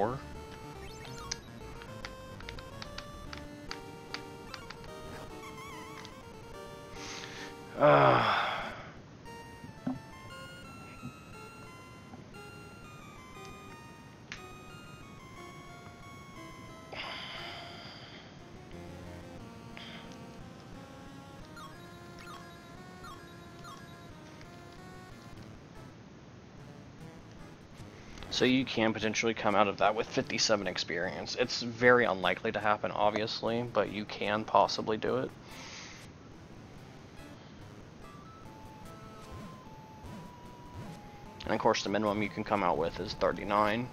4. So you can potentially come out of that with 57 experience. It's very unlikely to happen, obviously, but you can possibly do it. And of course the minimum you can come out with is 39.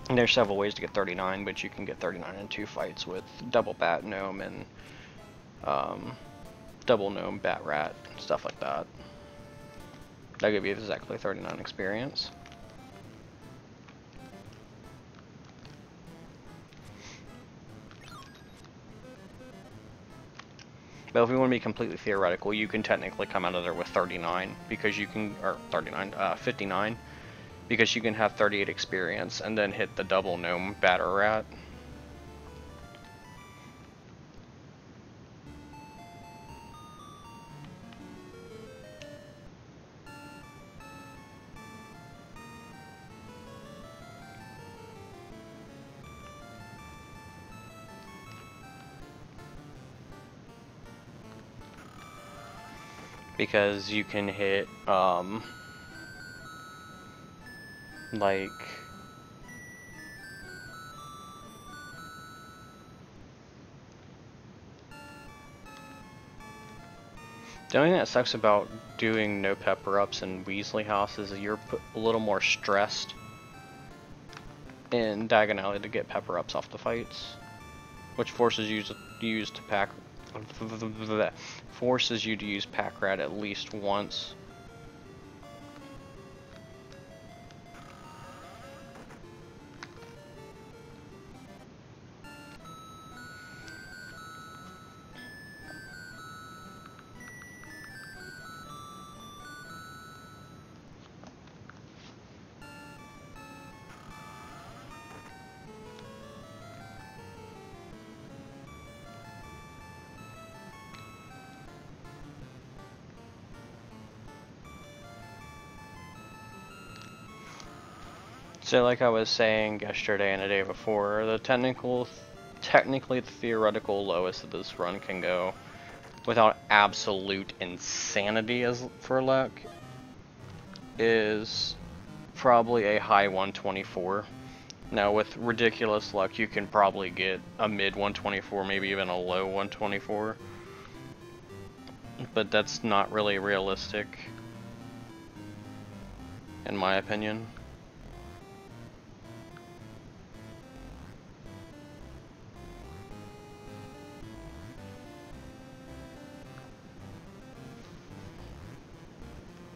And there's several ways to get 39, but you can get 39 in 2 fights with double bat gnome and double gnome bat rat, stuff like that. That could be exactly 39 experience. But if we want to be completely theoretical, you can technically come out of there with 39 because you can, or 59, because you can have 38 experience and then hit the double gnome batter rat. Because you can hit, like, the only thing that sucks about doing no pepper ups in Weasley House is that you're a little more stressed in Diagon Alley to get pepper ups off the fights, which forces you to use pack rat at least once. So like I was saying yesterday and the day before, the technically the theoretical lowest that this run can go without absolute insanity as for luck is probably a high 124. Now with ridiculous luck you can probably get a mid 124, maybe even a low 124. But that's not really realistic in my opinion.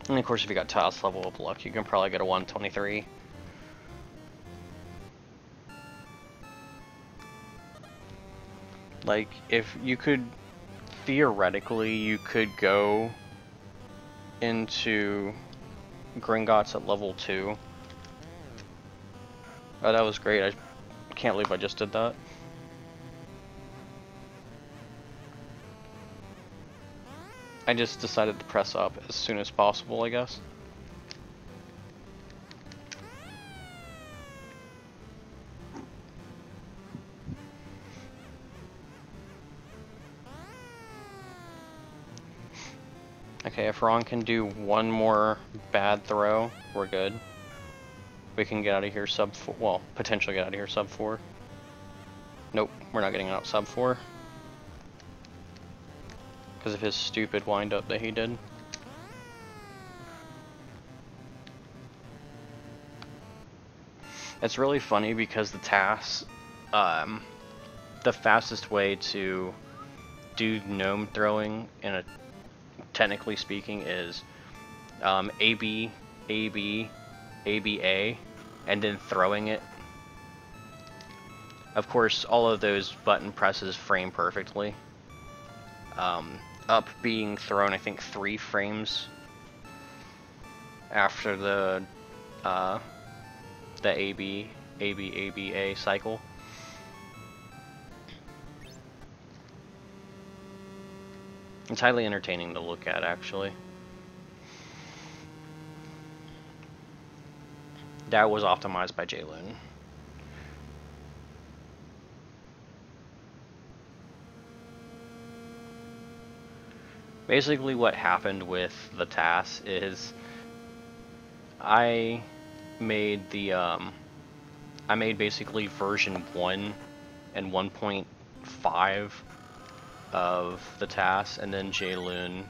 And of course if you got Taos level of luck, you can probably get a 123. Like, if you could, theoretically, you could go into Gringotts at level 2. Oh, that was great. I can't believe I just did that. I just decided to press up as soon as possible, I guess. Okay, if Ron can do one more bad throw, we're good. We can get out of here sub 4, well, potentially get out of here sub 4. Nope, we're not getting out sub 4. Because of his stupid wind-up that he did. It's really funny because the tasks, the fastest way to do gnome throwing, in a technically speaking, is AB, AB, ABA, and then throwing it. Of course, all of those button presses frame perfectly. Up being thrown, I think, 3 frames after the the ABA cycle. It's highly entertaining to look at, actually. That was optimized by Jaloon. Basically what happened with the task is I made basically version 1 and 1.5 of the task, and then Jaloon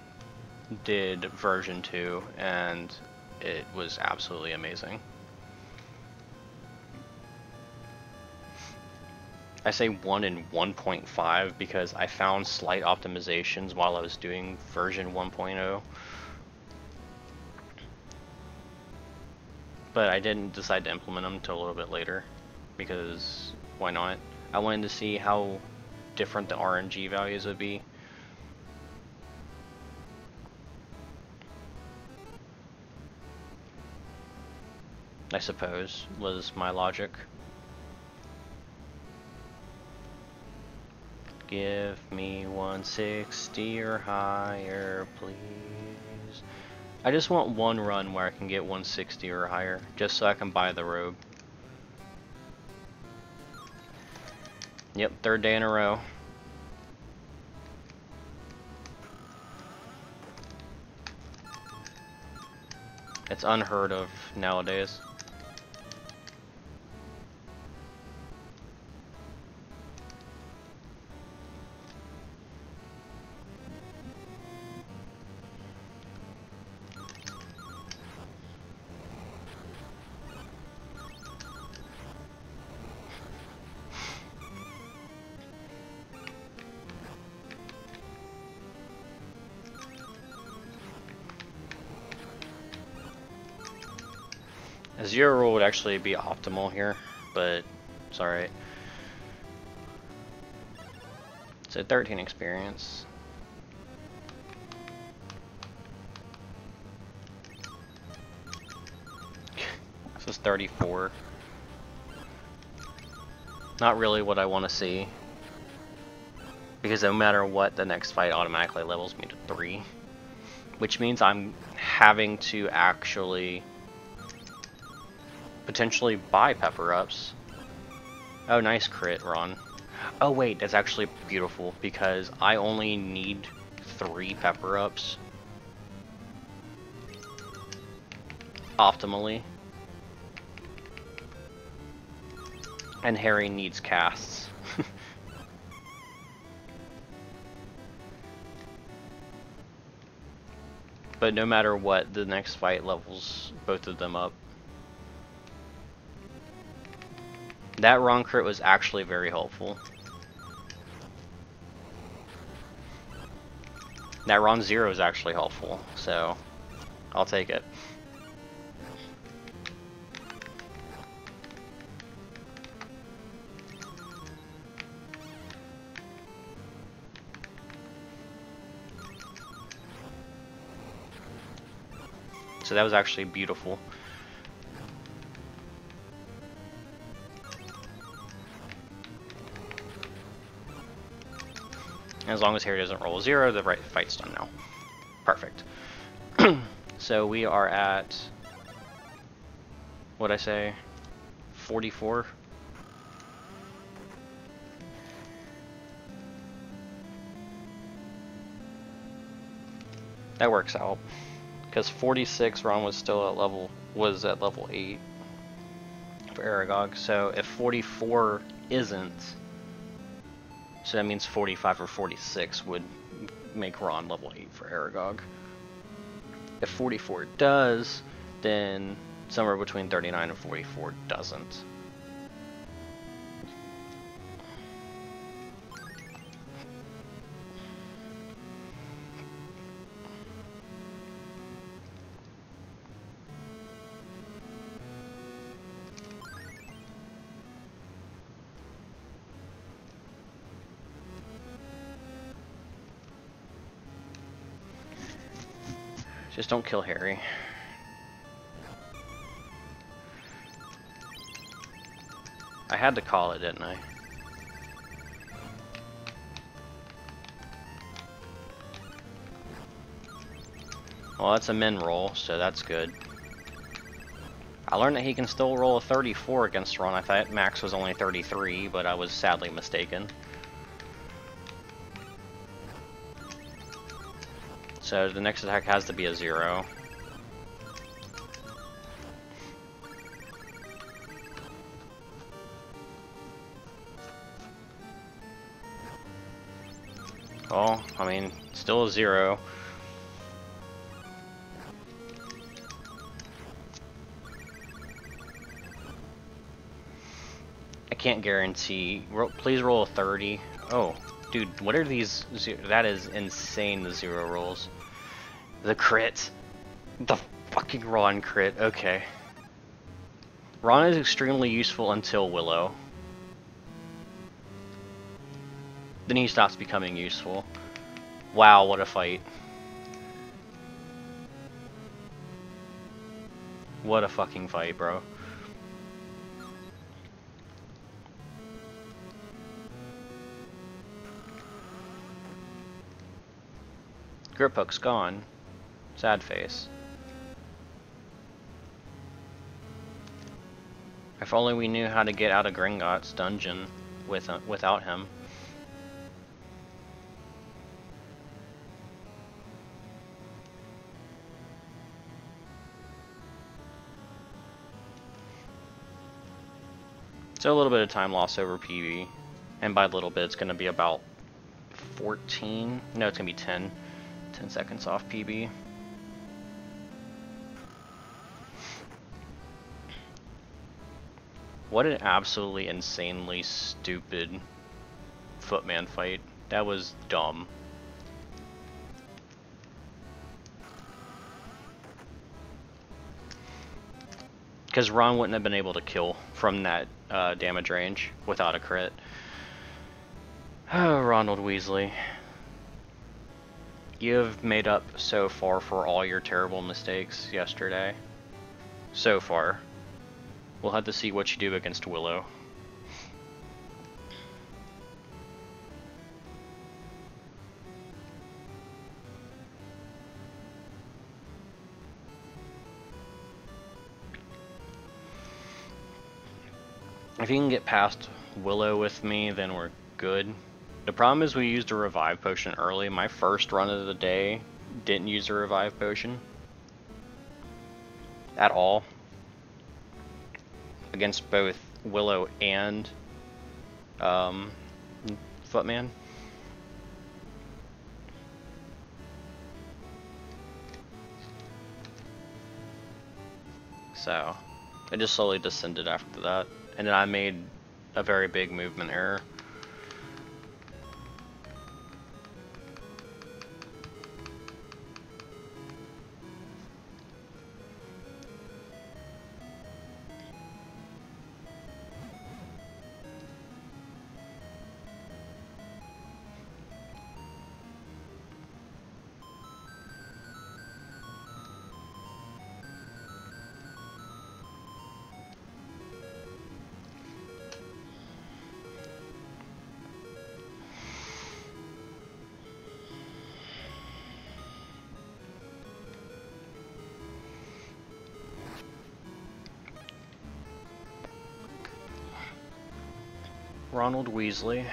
did version 2, and it was absolutely amazing. I say 1 and 1.5 because I found slight optimizations while I was doing version 1.0. But I didn't decide to implement them until a little bit later, because why not? I wanted to see how different the RNG values would be. I suppose, was my logic. Give me 160 or higher, please. I just want one run where I can get 160 or higher, just so I can buy the robe. Yep, third day in a row. It's unheard of nowadays. A 0 roll would actually be optimal here, but it's alright. So 13 experience. This is 34. Not really what I want to see, because no matter what, the next fight automatically levels me to 3, which means I'm having to actually potentially buy pepper ups. Oh, nice crit, Ron. Oh wait, that's actually beautiful, because I only need 3 pepper ups optimally, and Harry needs casts. But no matter what, the next fight levels both of them up. That Ron crit was actually very helpful. That Ron 0 is actually helpful, so I'll take it. So that was actually beautiful. As long as Harry doesn't roll 0, the right fight's done now. Perfect. So we are at, what'd I say, 44? That works out, because 46 Ron was still at level 8 for Aragog. So if 44 isn't, so that means 45 or 46 would make Ron level 8 for Aragog. If 44 does, then somewhere between 39 and 44 doesn't. Just don't kill Harry. I had to call it, didn't I? Well, that's a min roll, so that's good. I learned that he can still roll a 34 against Ron. I thought max was only 33, but I was sadly mistaken. So the next attack has to be a 0. Well, I mean, still a 0. I can't guarantee. Please roll a 30. Oh, dude, what are these? That is insane, the 0 rolls. The crit. The fucking Ron crit. Okay. Ron is extremely useful until Willow. Then he stops becoming useful. Wow, what a fight. What a fucking fight, bro. Grip hook's gone. Sad face. If only we knew how to get out of Gringotts dungeon without him. So a little bit of time loss over PB, and by a little bit it's going to be about 14, no, it's going to be 10 seconds off PB. What an absolutely insanely stupid Footman fight. That was dumb. Because Ron wouldn't have been able to kill from that damage range without a crit. Oh, Ronald Weasley. You have made up so far for all your terrible mistakes yesterday. So far. We'll have to see what you do against Willow. If you can get past Willow with me, then we're good. The problem is we used a revive potion early. My first run of the day didn't use a revive potion. At all. Against both Willow and Footman. So, it just slowly descended after that. And then I made a very big movement error. Ronald Weasley.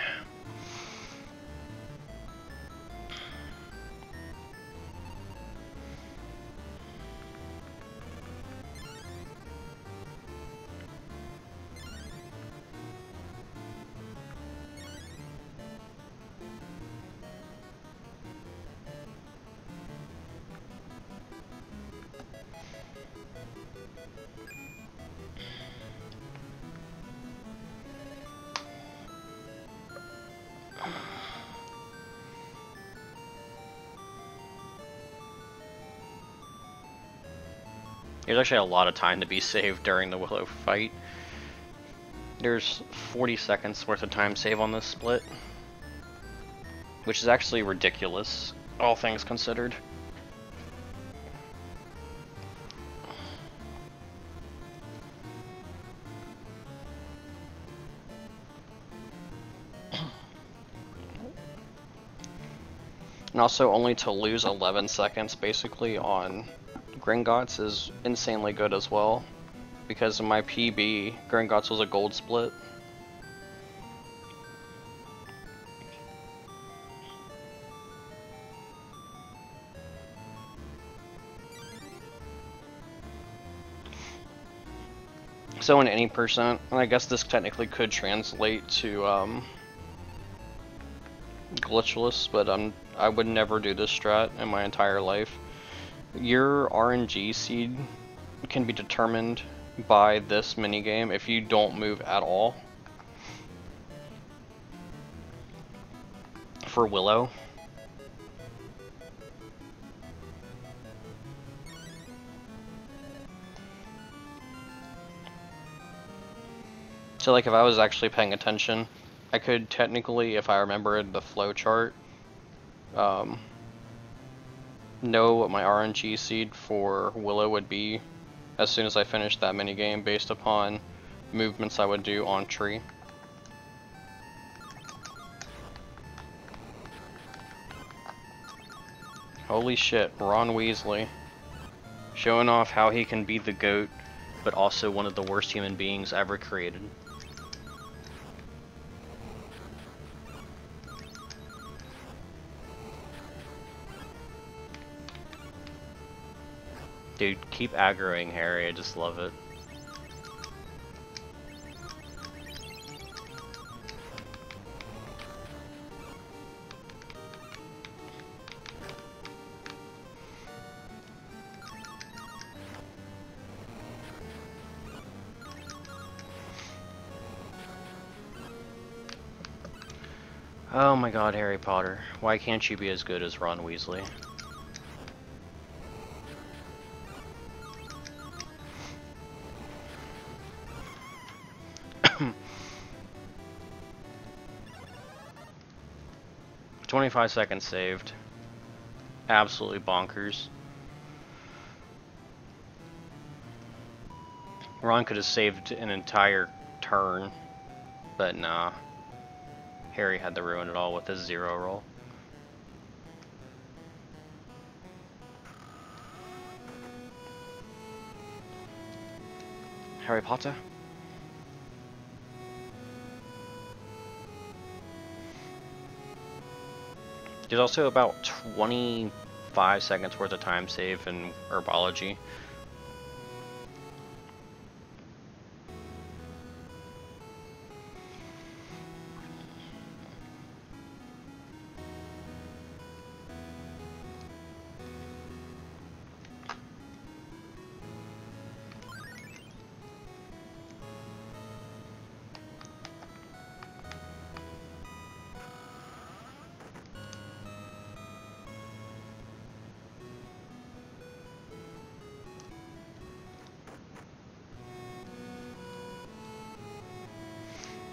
There's actually a lot of time to be saved during the Willow fight. There's 40 seconds worth of time save on this split, which is actually ridiculous, all things considered. And also only to lose 11 seconds basically on Gringotts is insanely good as well. Because in my PB, Gringotts was a gold split. So in any percent, and I guess this technically could translate to Glitchless, but I would never do this strat in my entire life. Your RNG seed can be determined by this minigame if you don't move at all. For Willow. So like if I was actually paying attention, I could technically, if I remembered the flow chart, know what my RNG seed for Willow would be as soon as I finished that minigame based upon movements I would do on tree. Holy shit, Ron Weasley. Showing off how he can be the GOAT, but also one of the worst human beings ever created. Dude, keep aggroing Harry, I just love it. Oh my god, Harry Potter. Why can't you be as good as Ron Weasley? "25 seconds saved. Absolutely bonkers. Ron could have saved an entire turn, but nah. Harry had to ruin it all with his 0 roll. Harry Potter? There's also about 25 seconds worth of time save in Herbology.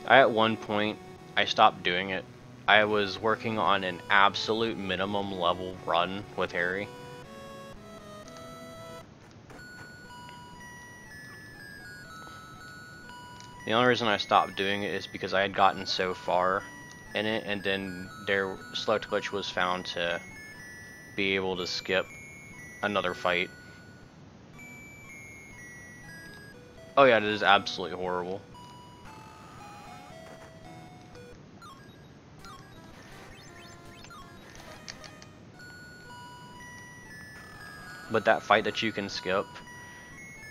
At one point, I stopped doing it. I was working on an absolute minimum level run with Harry. The only reason I stopped doing it is because I had gotten so far in it, and then their select glitch was found to be able to skip another fight. Oh yeah, it is absolutely horrible. But that fight that you can skip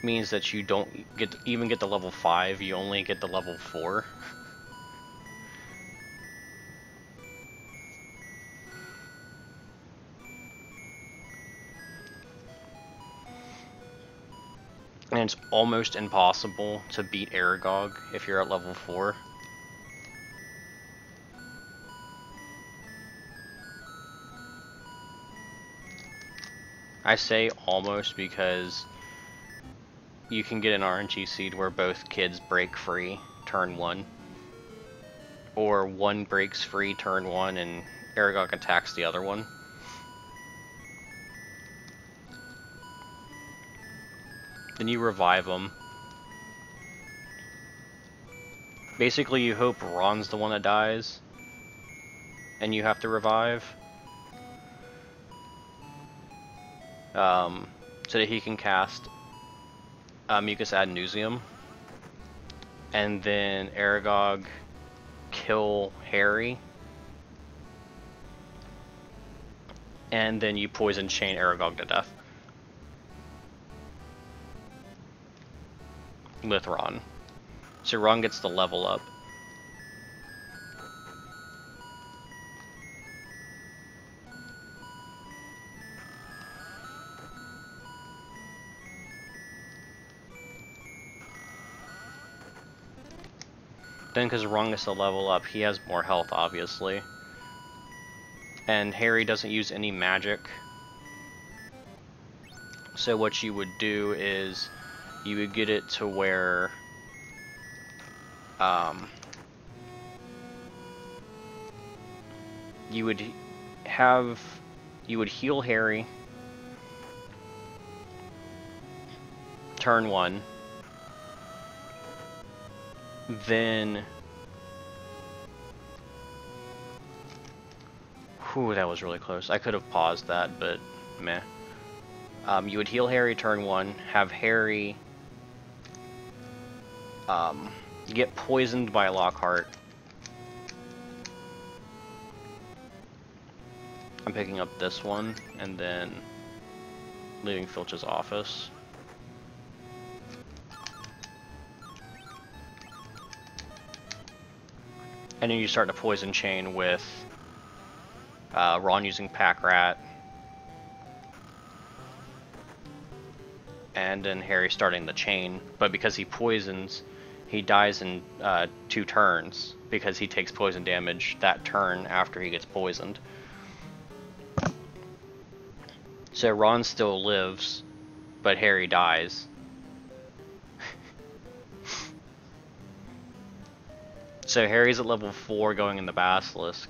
means that you don't even get to level 5, you only get to level 4. And it's almost impossible to beat Aragog if you're at level 4. I say almost because you can get an RNG seed where both kids break free turn 1. Or one breaks free turn 1 and Aragog attacks the other one. Then you revive them. Basically you hope Ron's the one that dies, and you have to revive. so that he can cast Mucus ad nauseum, and then Aragog kill Harry, and then you poison chain Aragog to death with Ron. So Ron gets the level up. Then because Ron gets the level up, he has more health, obviously. And Harry doesn't use any magic. So what you would do is you would get it to where you would heal Harry turn 1, then whew, that was really close. I could have paused that, but meh. You would heal Harry turn 1, have Harry get poisoned by Lockhart. I'm picking up this one, and then leaving Filch's office. And then you start to poison chain with Ron using Pack Rat, and then Harry starting the chain. But because he poisons, he dies in 2 turns because he takes poison damage that turn after he gets poisoned. So Ron still lives, but Harry dies. So Harry's at level 4 going in the Basilisk.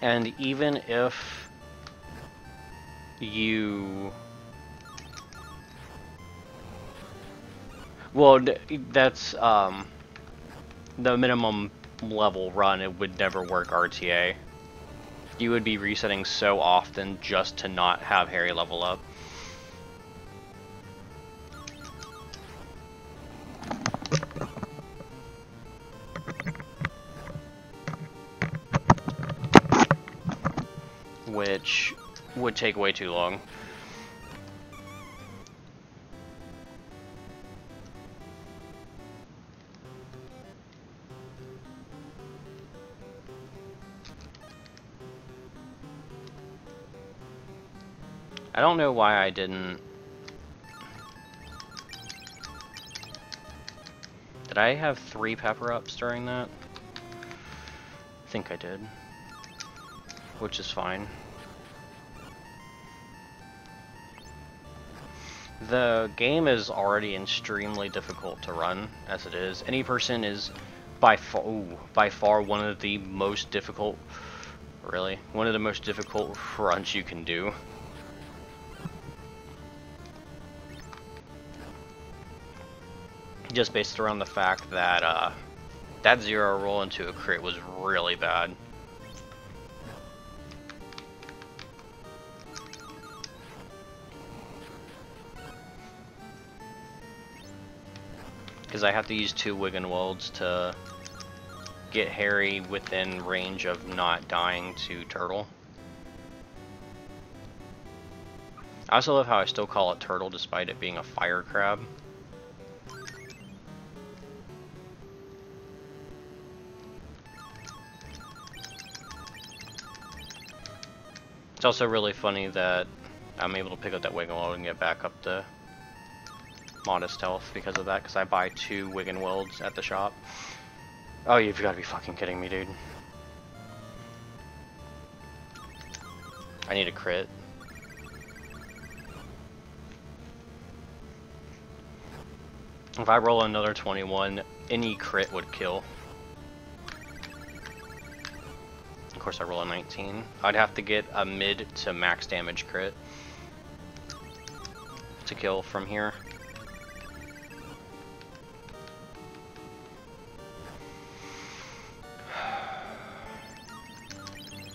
And even if you... Well, that's the minimum level run. It would never work RTA. You would be resetting so often just to not have Harry level up. Which would take way too long. I don't know why I didn't... Did I have 3 pepper ups during that? I think I did. Which is fine. The game is already extremely difficult to run as it is. Any person is by far one of the most difficult, one of the most difficult runs you can do. Just based around the fact that that 0 roll into a crit was really bad. Because I have to use 2 Wiggenwelds to get Harry within range of not dying to Turtle. I also love how I still call it Turtle despite it being a fire crab. It's also really funny that I'm able to pick up that Wiggenweld and get back up to modest health because of that, because I buy 2 Wiggenwelds at the shop. Oh, you've got to be fucking kidding me, dude. I need a crit. If I roll another 21, any crit would kill. course I roll a 19. I'd have to get a mid to max damage crit to kill from here.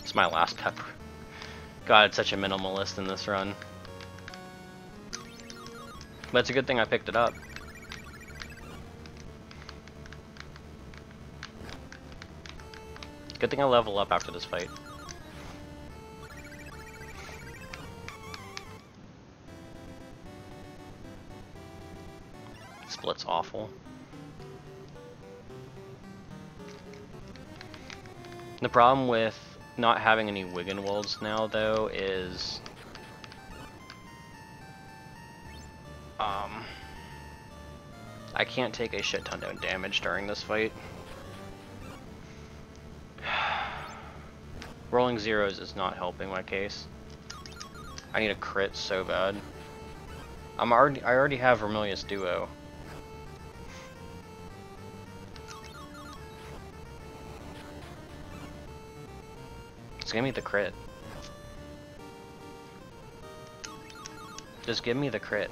It's my last pepper. God, it's such a minimalist in this run. But it's a good thing I picked it up. Good thing I level up after this fight. Split's awful. The problem with not having any Wiggenwolds now, though, is I can't take a shit ton of damage during this fight. Rolling zeros is not helping my case. I need a crit so bad. I already have Vermilius Duo. Just give me the crit. Just give me the crit.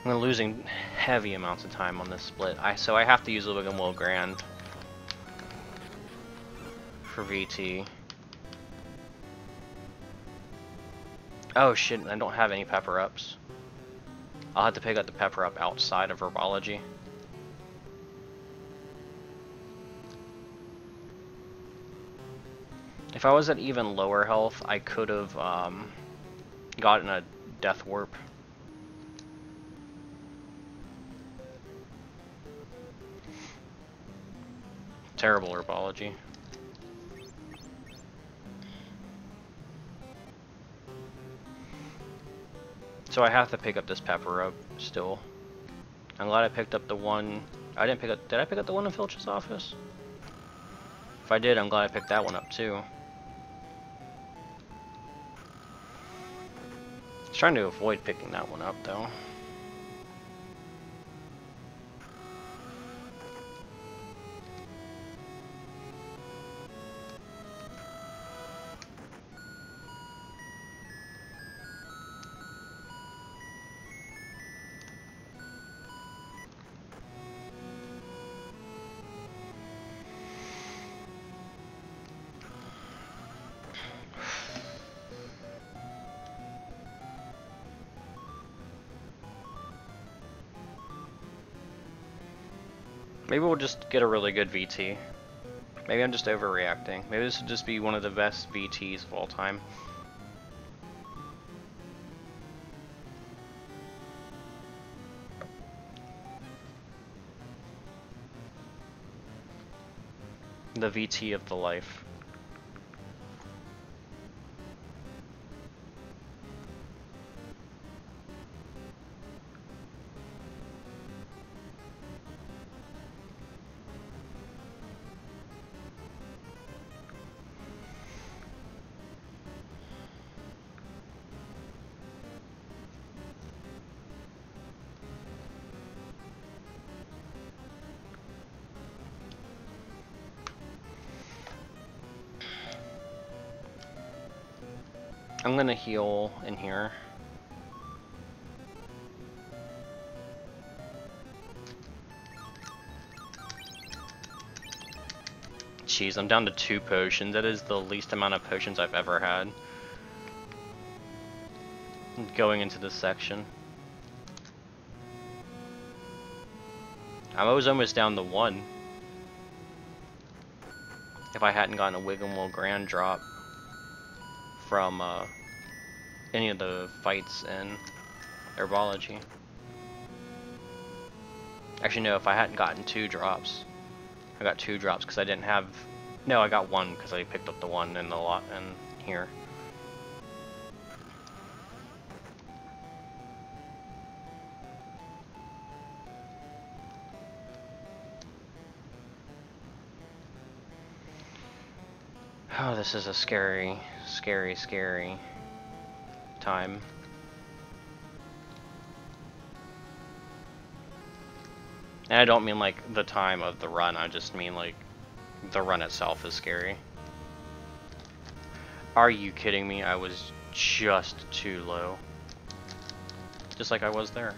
I'm losing heavy amounts of time on this split. So I have to use the Wiggenweld Grand for VT. Oh shit, I don't have any pepper ups. I'll have to pick up the pepper up outside of Herbology. If I was at even lower health, I could have gotten a Death Warp. Terrible Herbology. So I have to pick up this pepper up still. I'm glad I picked up the one. I didn't pick up. Did I pick up the one in Filch's office? If I did, I'm glad I picked that one up too. I was trying to avoid picking that one up though. Maybe we'll just get a really good VT. Maybe I'm just overreacting. Maybe this would just be one of the best VTs of all time. The VT of the life. I'm gonna heal in here. Jeez, I'm down to 2 potions. That is the least amount of potions I've ever had going into this section. I was almost down to 1 if I hadn't gotten a Wiggenweld Grand drop from any of the fights in Herbology. Actually, no, if I hadn't gotten 2 drops. I got 2 drops because I didn't have... No, I got 1 because I picked up the one in the lot in here. Oh, this is a scary, scary, scary time. And I don't mean like the time of the run, I just mean like the run itself is scary. Are you kidding me? I was just too low. Just like I was there.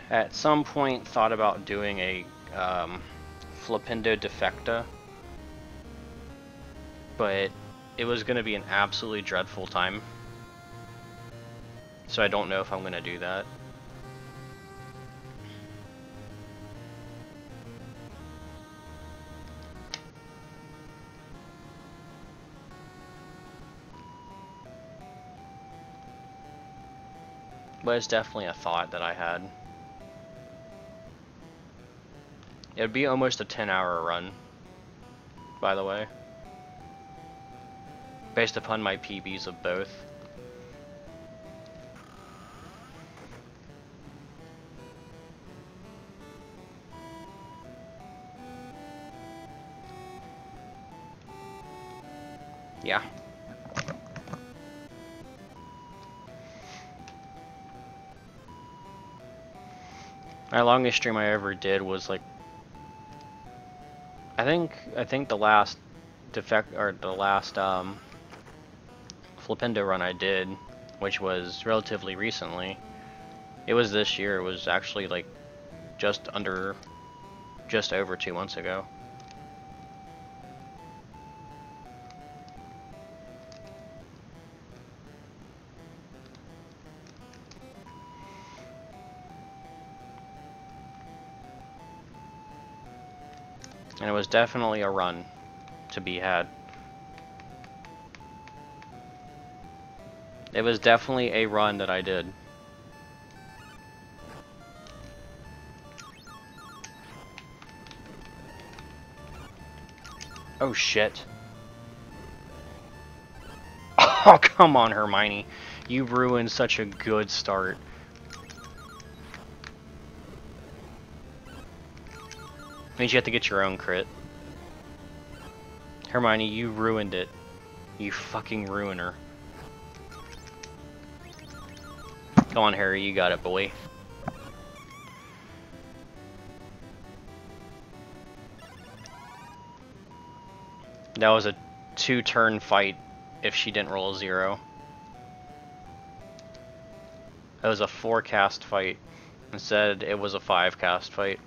At some point thought about doing a Flipendo Defecta, but it was going to be an absolutely dreadful time, so I don't know if I'm going to do that. But it's definitely a thought that I had. It would be almost a 10-hour run, by the way, based upon my PBs of both. Yeah. My longest stream I ever did was like, I think the last Flipendo run I did, which was relatively recently. It was this year. It was actually like just over 2 months ago. And it was definitely a run to be had. It was definitely a run that I did. Oh shit. Oh, come on, Hermione. You ruined such a good start. Means you have to get your own crit. Hermione, you ruined it. You fucking ruiner. Come on, Harry, you got it, boy. That was a 2-turn fight if she didn't roll a 0. That was a 4-cast fight. Instead, it was a 5-cast fight.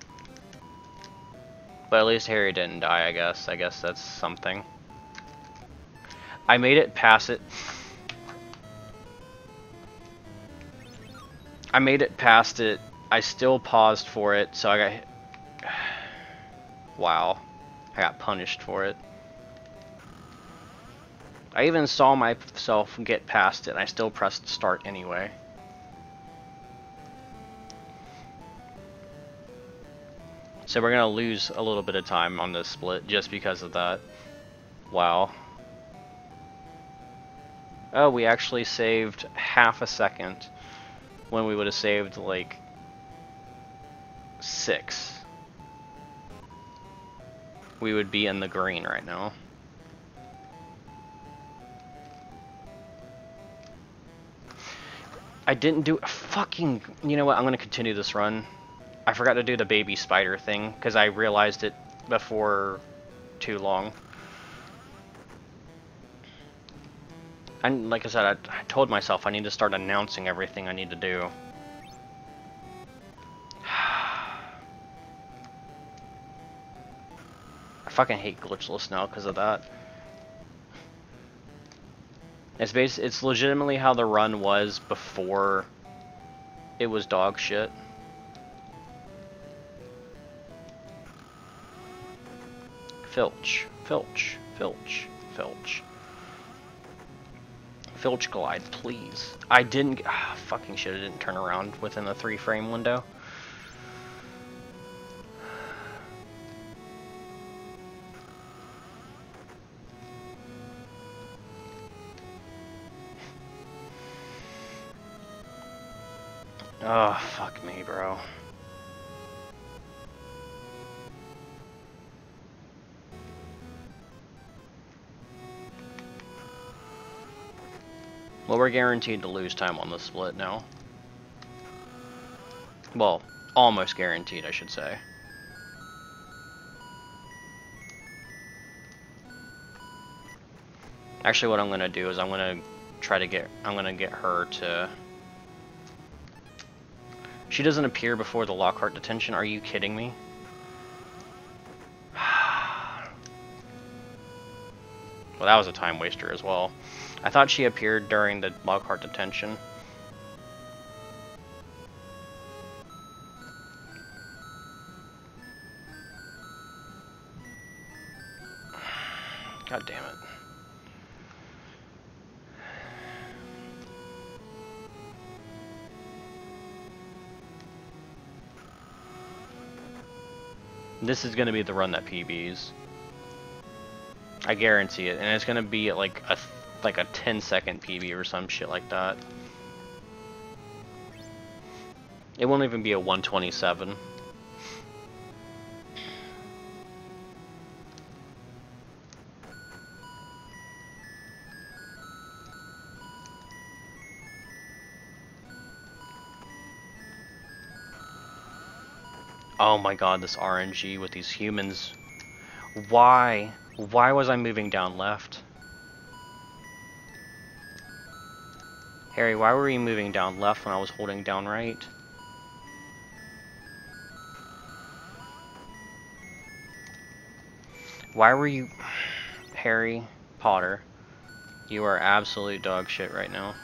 But at least Harry didn't die, I guess. I guess that's something. I made it past it. I made it past it. I still paused for it, so I got... Wow. I got punished for it. I even saw myself get past it, and I still pressed start anyway. So we're gonna lose a little bit of time on this split just because of that. Wow. Oh, we actually saved half a second when we would have saved like 6. We would be in the green right now. I didn't do fucking... You know what? I'm gonna continue this run. I forgot to do the baby spider thing because I realized it before too long. And like I said, I told myself I need to start announcing everything I need to do. I fucking hate Glitchless now because of that. It's legitimately how the run was before it was dog shit. Filch, Filch, Filch, Filch. Filch glide, please. I didn't... fucking shit, I didn't turn around within the 3-frame window. Oh, fuck me, bro. Well, we're guaranteed to lose time on the split now. Well, almost guaranteed, I should say. Actually, what I'm gonna do is I'm gonna get her to... She doesn't appear before the Lockhart detention, are you kidding me? Well, that was a time waster as well. I thought she appeared during the Lockhart detention. God damn it. This is going to be the run that PBs. I guarantee it, and it's going to be at like a 10-second PB or some shit like that. It won't even be a 127. Oh my god, this RNG with these humans. Why? Why was I moving down left? Harry, why were you moving down left when I was holding down right? Why were you... Harry Potter, you are absolute dog shit right now.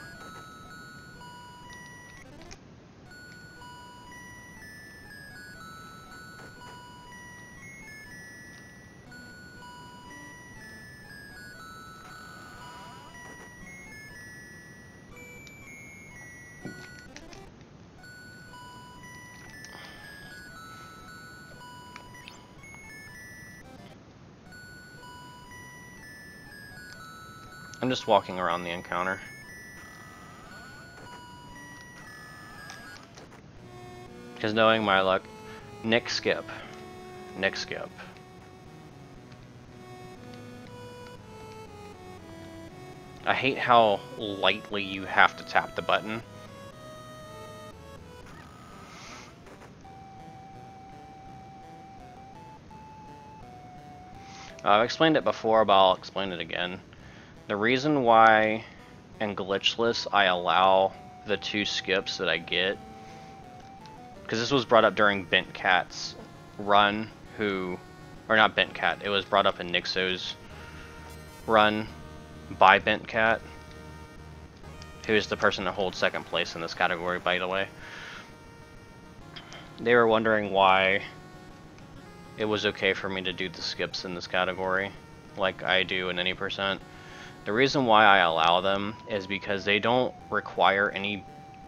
I'm just walking around the encounter. Because knowing my luck, Nick skip. Nick skip. I hate how lightly you have to tap the button. I've explained it before, but I'll explain it again. The reason why in Glitchless I allow the 2 skips that I get, because this was brought up during Bent Cat's run, or not Bent Cat, it was brought up in Nixo's run by Bent Cat, who is the person that holds 2nd place in this category, by the way. They were wondering why it was okay for me to do the skips in this category, like I do in any percent. The reason why I allow them is because they don't require any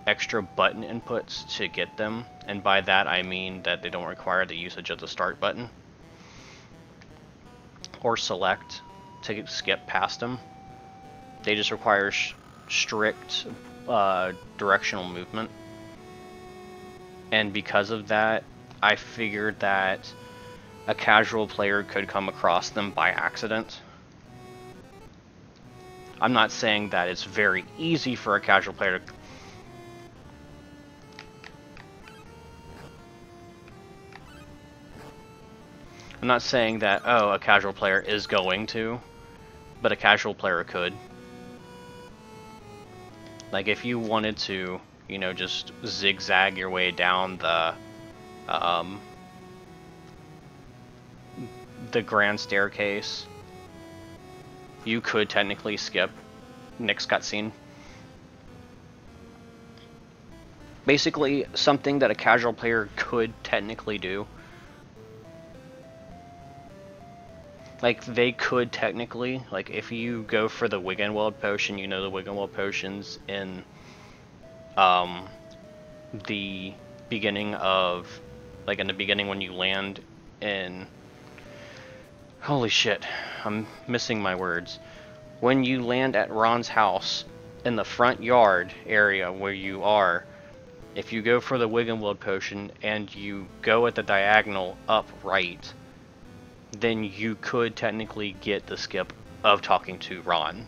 extra button inputs to get them, and by that I mean that they don't require the usage of the start button or select to skip past them. They just require strict directional movement, and because of that I figured that a casual player could come across them by accident. I'm not saying that it's very easy for a casual player to... I'm not saying that, oh, a casual player is going to, but a casual player could. Like, if you wanted to, you know, just zigzag your way down the grand staircase, you could technically skip Nick's cutscene. Basically, something that a casual player could technically do. Like, they could technically, like, if you go for the Wiggenweld potion, you know the Wiggenweld potions in the beginning of, like, in the beginning when you land in... Holy shit, I'm missing my words. When you land at Ron's house, in the front yard area where you are, if you go for the Wiggenweld potion and you go at the diagonal up right, then you could technically get the skip of talking to Ron.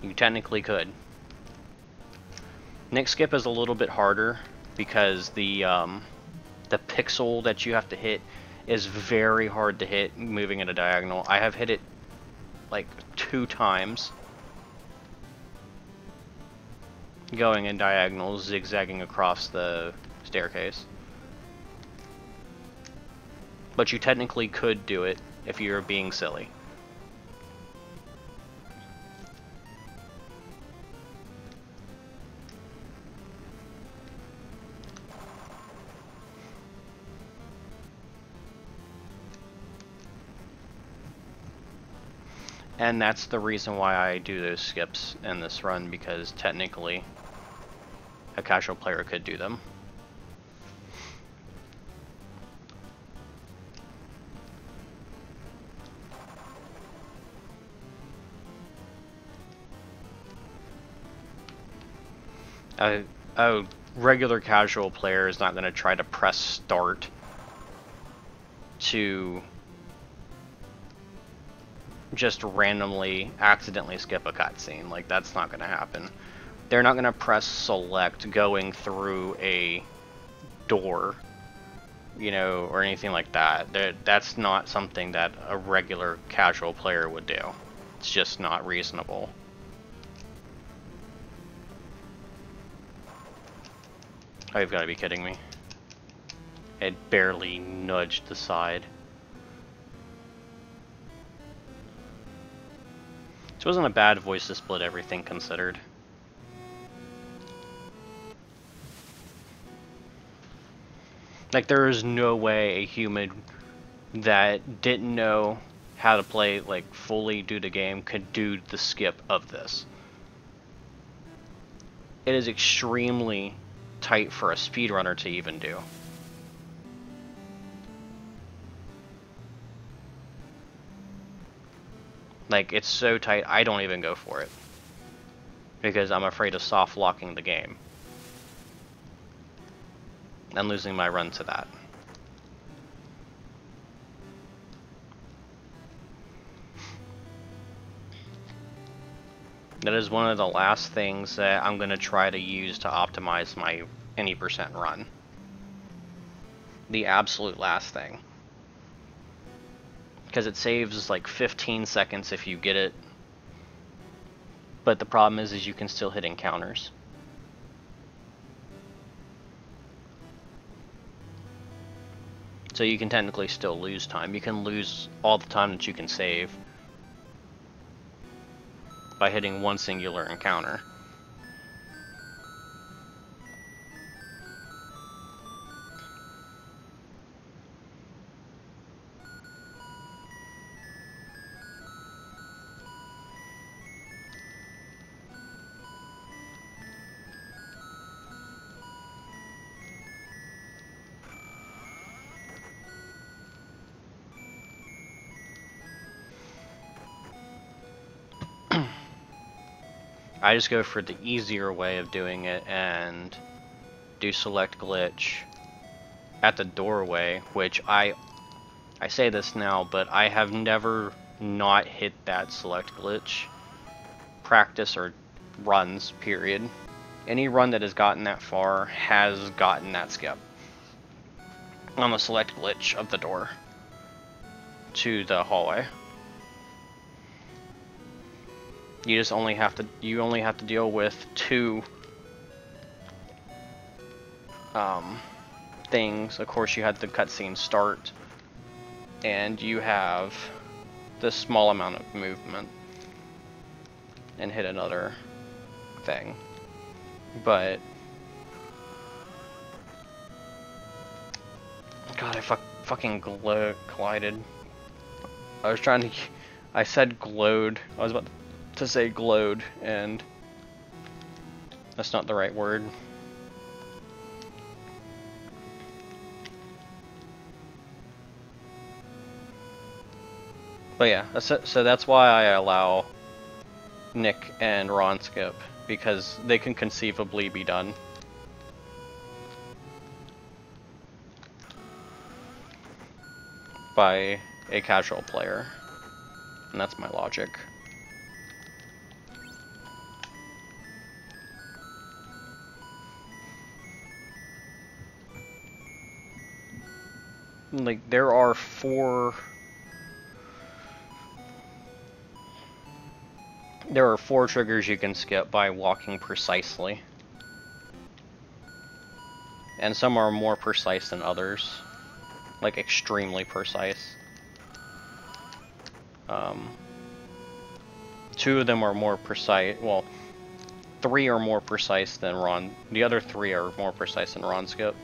You technically could. Nick skip is a little bit harder because the pixel that you have to hit is very hard to hit moving at a diagonal. I have hit it like 2 times. Going in diagonals, zigzagging across the staircase. But you technically could do it if you're being silly. And that's the reason why I do those skips in this run, because technically a casual player could do them. A regular casual player is not going to try to press start to just randomly accidentally skip a cutscene. Like, that's not going to happen. They're not going to press select going through a door, you know, or anything like that. That's not something that a regular casual player would do. It's just not reasonable. Oh, you've got to be kidding me. It barely nudged the side. This wasn't a bad voice to split, everything considered. Like, there is no way a human that didn't know how to play, like, fully do the game could do the skip of this. It is extremely tight for a speedrunner to even do. Like, it's so tight, I don't even go for it. Because I'm afraid of soft locking the game. And losing my run to that. That is one of the last things that I'm going to try to use to optimize my any percent run. The absolute last thing. Because it saves like 15 seconds if you get it. But the problem is you can still hit encounters. So you can technically still lose time. You can lose all the time that you can save by hitting one singular encounter. I just go for the easier way of doing it and do select glitch at the doorway, which I say this now, but I have never not hit that select glitch practice or runs, period. Any run that has gotten that far has gotten that skip on the select glitch of the door to the hallway. You only have to deal with 2 things. Of course, you had the cutscene start, and you have this small amount of movement, and hit another thing. But God, I fucking collided. I said glowed. I was about to say glowed, and that's not the right word. But yeah, so that's why I allow Nick and Ron skip, because they can conceivably be done. By a casual player. And that's my logic. like, there are four triggers you can skip by walking precisely. And some are more precise than others. Like, extremely precise. Two of them are more precise. Well, three are more precise than Ron. The other three are more precise than Ron skip.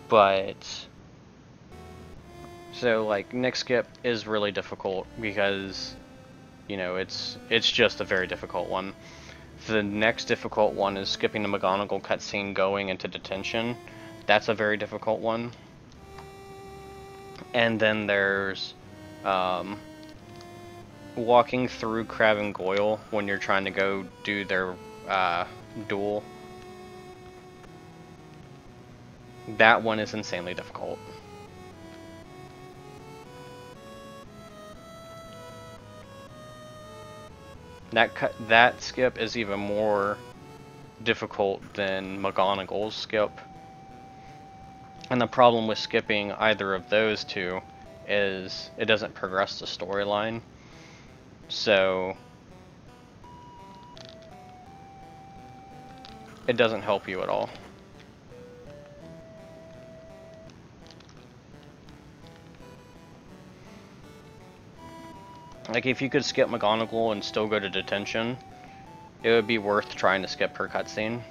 But so like Nick skip is really difficult because, you know, it's just a very difficult one. The next difficult one is skipping the McGonagall cutscene going into detention. That's a very difficult one. And then there's walking through Crabbe and Goyle when you're trying to go do their duel. That one is insanely difficult. That skip is even more difficult than McGonagall's skip. And the problem with skipping either of those two is it doesn't progress the storyline. So it doesn't help you at all. Like, if you could skip McGonagall and still go to detention, it would be worth trying to skip her cutscene.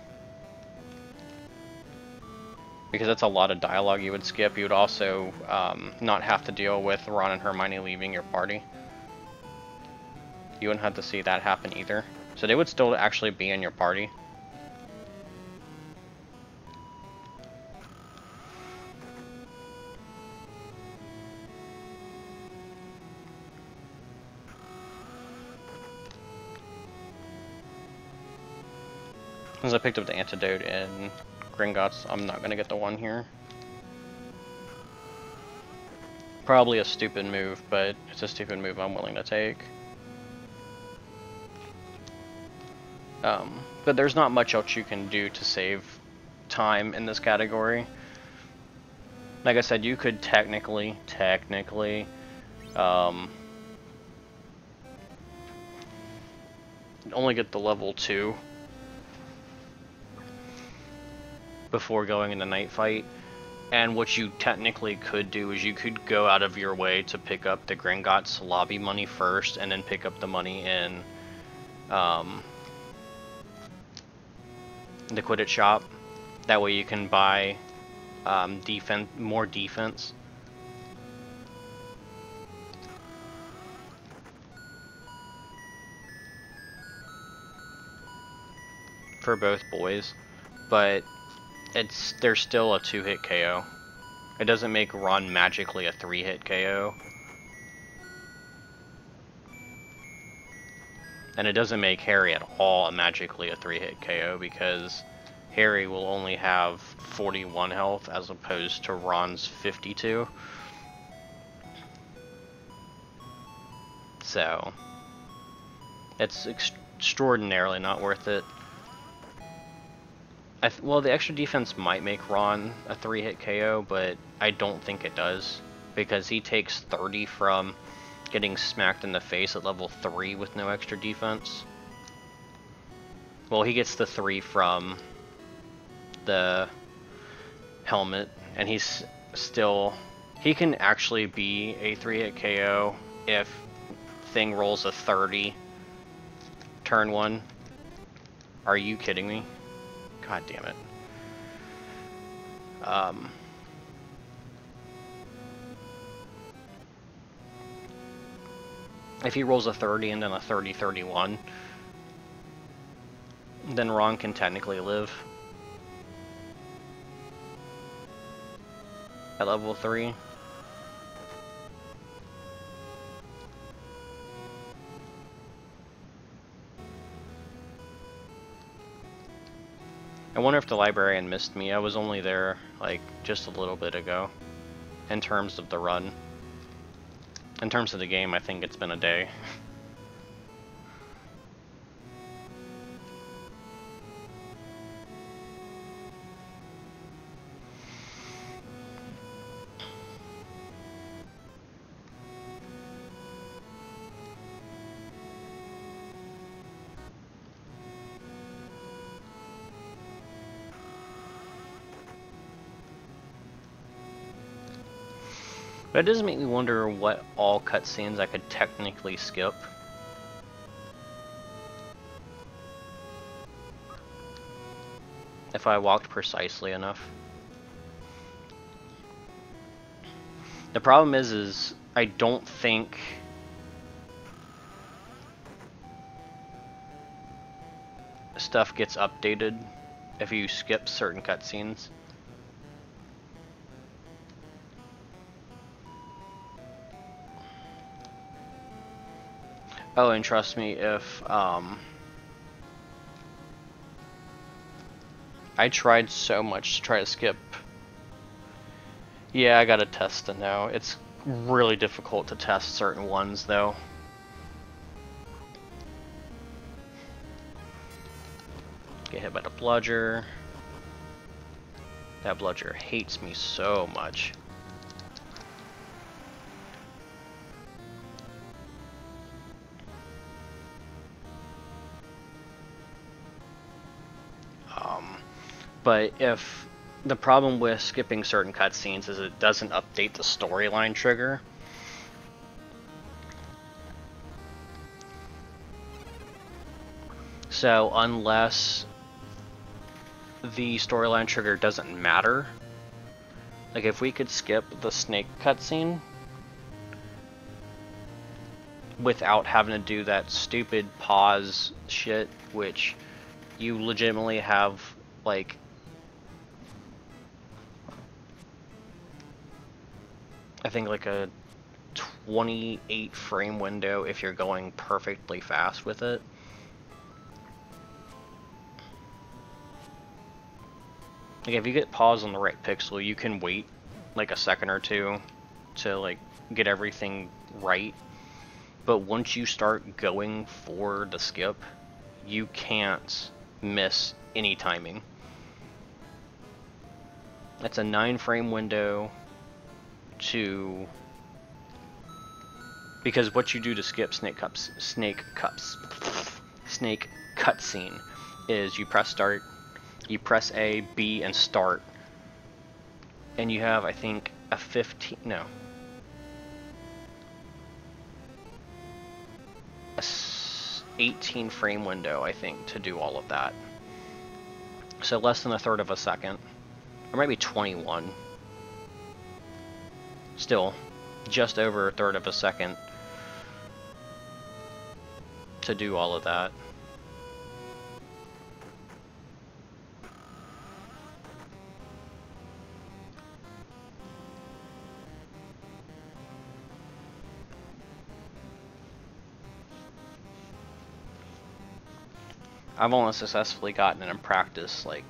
Because that's a lot of dialogue you would skip. You would also not have to deal with Ron and Hermione leaving your party. You wouldn't have to see that happen either. So they would still actually be in your party. Since I picked up the antidote in Gringotts, I'm not gonna get the one here. Probably a stupid move, but it's a stupid move I'm willing to take. But there's not much else you can do to save time in this category. Like I said, you could technically, only get the level 2 before going into night fight. And what you technically could do is you could go out of your way to pick up the Gringotts lobby money first, and then pick up the money in the Quidditch shop. That way you can buy more defense. For both boys, but there's still a 2-hit KO. It doesn't make Ron magically a 3-hit KO. And it doesn't make Harry at all magically a 3-hit KO, because Harry will only have 41 health as opposed to Ron's 52. So it's extraordinarily not worth it. Well, the extra defense might make Ron a 3-hit KO, but I don't think it does, because he takes 30 from getting smacked in the face at level 3 with no extra defense. Well, he gets the 3 from the helmet, and he can actually be a 3-hit KO if Thing rolls a 30 turn 1. Are you kidding me? God damn it. If he rolls a 30 and then a 30-31, then Ron can technically live at level 3. I wonder if the librarian missed me. I was only there, like, just a little bit ago, in terms of the run. In terms of the game, I think it's been a day. But it does make me wonder what all cutscenes I could technically skip. If I walked precisely enough. The problem is I don't think stuff gets updated if you skip certain cutscenes. Oh, and trust me, if I tried so much to try to skip. Yeah, I gotta test it now. It's really difficult to test certain ones, though. Get hit by the bludger. That bludger hates me so much. But if the problem with skipping certain cutscenes is it doesn't update the storyline trigger. So unless the storyline trigger doesn't matter, like if we could skip the snake cutscene without having to do that stupid pause shit, which you legitimately have like I think like a 28 frame window if you're going perfectly fast with it. Like if you get pause on the right pixel, you can wait like a second or two to like get everything right. But once you start going for the skip, you can't miss any timing. It's a 9 frame window to, because what you do to skip snake cutscene is you press start, you press A, B, and start, and you have I think a 18 frame window I think to do all of that. So less than a third of a second, or maybe 21. Still, just over a third of a second to do all of that. I've only successfully gotten it in practice like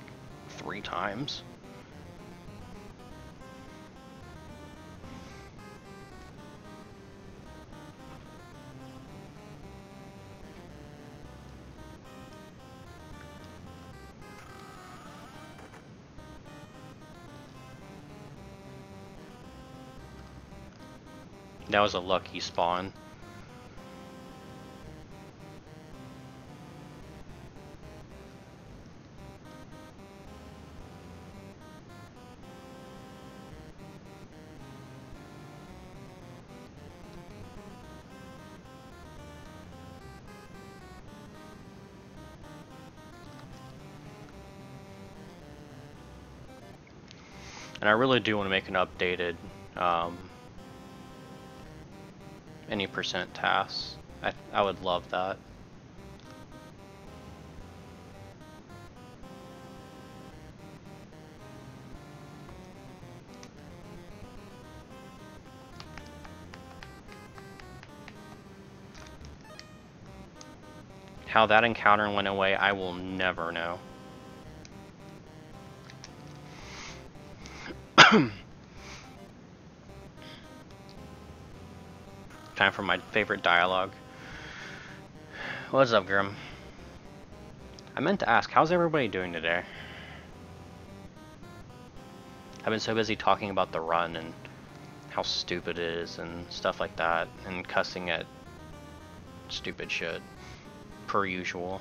3 times. That was a lucky spawn. And I really do want to make an updated any percent tasks. I would love that. How that encounter went away, I will never know. Time for my favorite dialogue. What's up, Grim? I meant to ask, how's everybody doing today? I've been so busy talking about the run and how stupid it is and stuff like that, and cussing at stupid shit, per usual.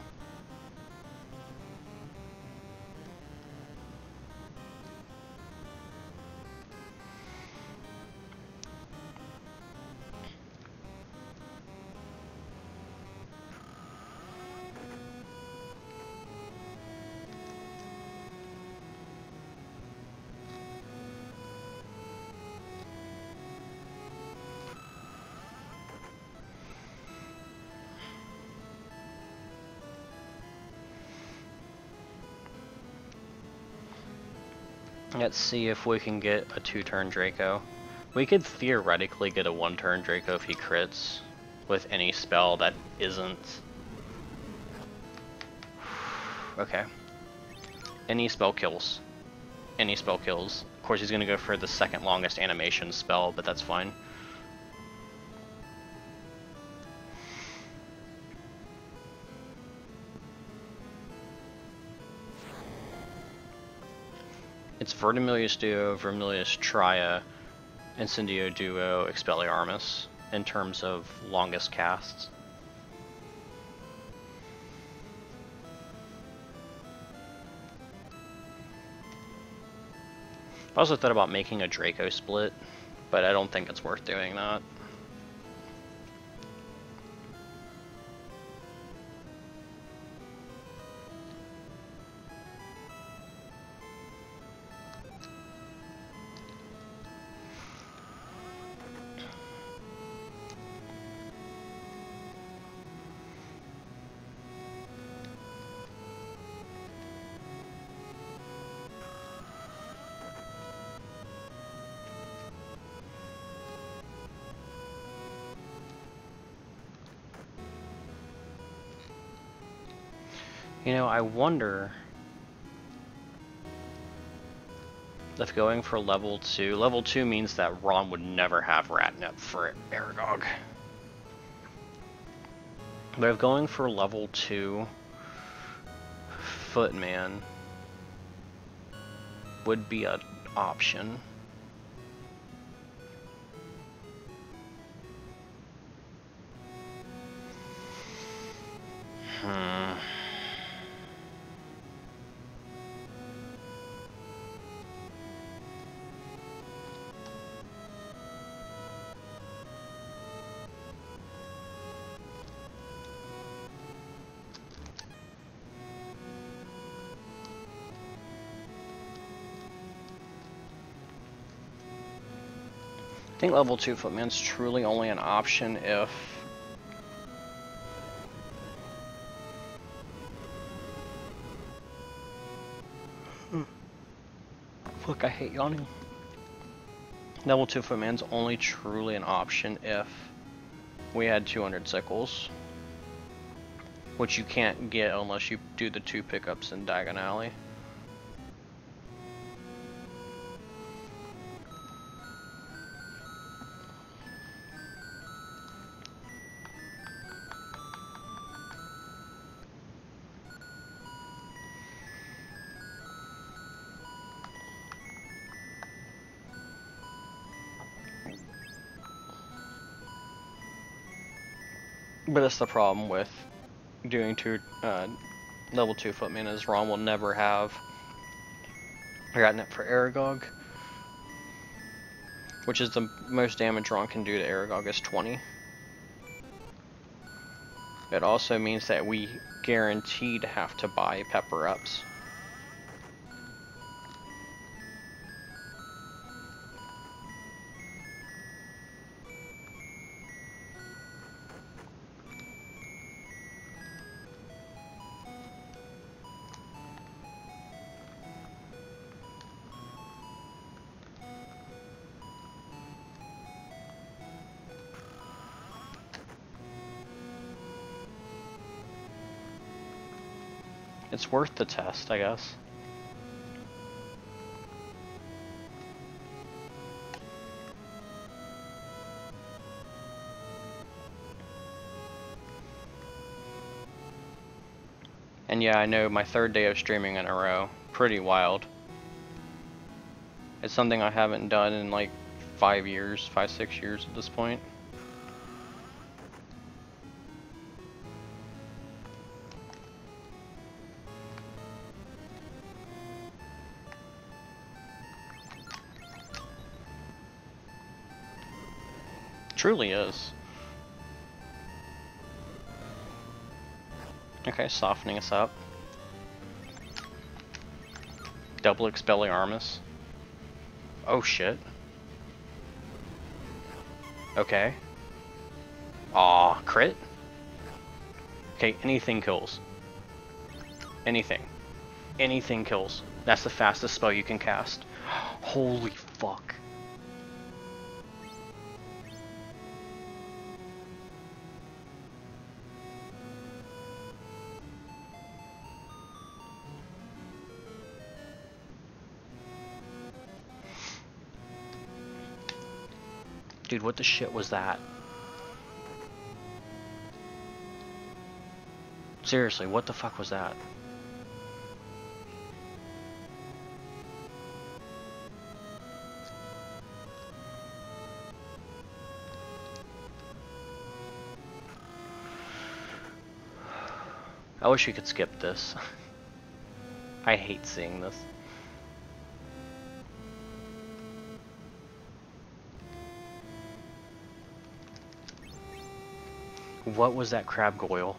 Let's see if we can get a 2-turn Draco. We could theoretically get a 1-turn Draco if he crits with any spell that isn't... Okay. Any spell kills. Any spell kills. Of course he's gonna go for the second longest animation spell, but that's fine. It's Verdimillious Duo, Vermilius Tria, Incendio Duo, Expelliarmus in terms of longest casts. I also thought about making a Draco split, but I don't think it's worth doing that. You know, I wonder if going for level 2 means that Ron would never have Ratnip for Aragog. But if going for level 2 Footman would be an option. I think level 2 Footman's truly only an option if... Fuck, I hate yawning. Level 2 Footman's only truly an option if we had 200 sickles. Which you can't get unless you do the 2 pickups in Diagon Alley. But that's the problem with doing level 2 Footman is Ron will never have Ratnip for Aragog, which is the most damage Ron can do to Aragog is 20. It also means that we guaranteed have to buy pepper ups. It's worth the test, I guess. And yeah, I know my 3rd day of streaming in a row. Pretty wild. It's something I haven't done in like 5 years, 5-6 years at this point. Truly is. Okay, softening us up. Double Expelliarmus. Oh shit. Okay. Aw, crit? Okay, anything kills. Anything. Anything kills. That's the fastest spell you can cast. Holy fuck. Dude, what the shit was that? Seriously, what the fuck was that? I wish we could skip this. I hate seeing this. What was that crab goyle?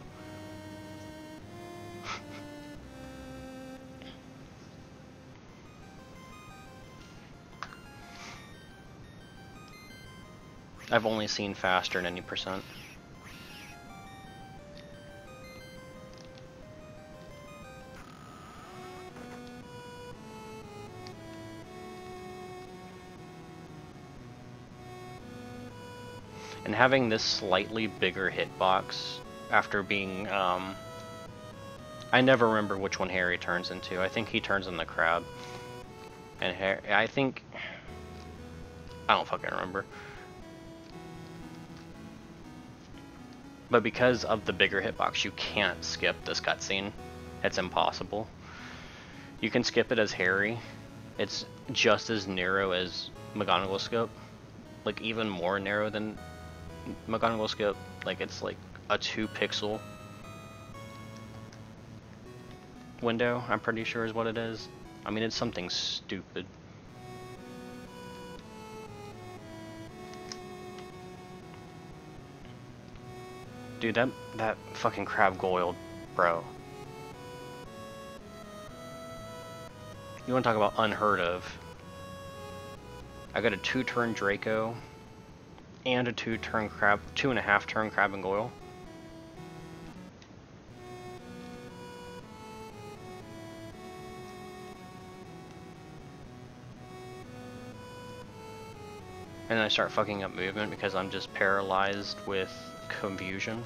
I've only seen faster than any percent. And having this slightly bigger hitbox after being, I never remember which one Harry turns into. I think he turns into crab. And I don't fucking remember. But because of the bigger hitbox, you can't skip this cutscene. It's impossible. You can skip it as Harry. It's just as narrow as McGonagall scope. Like, even more narrow than McGonagall scope. Like, it's like a 2-pixel window, I'm pretty sure is what it is. I mean, it's something stupid. Dude, that fucking crab goyle, bro. You wanna talk about unheard of? I got a 2-turn Draco and a 2-turn crab, 2.5-turn crab and goyle. And then I start fucking up movement because I'm just paralyzed with confusion.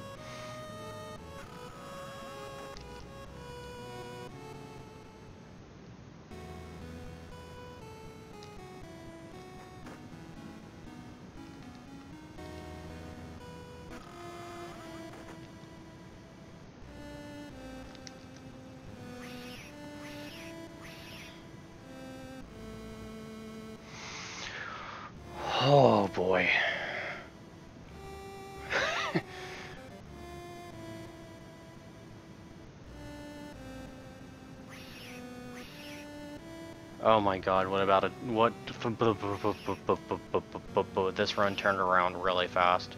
Oh boy. Oh my god, what about it? What? This run turned around really fast.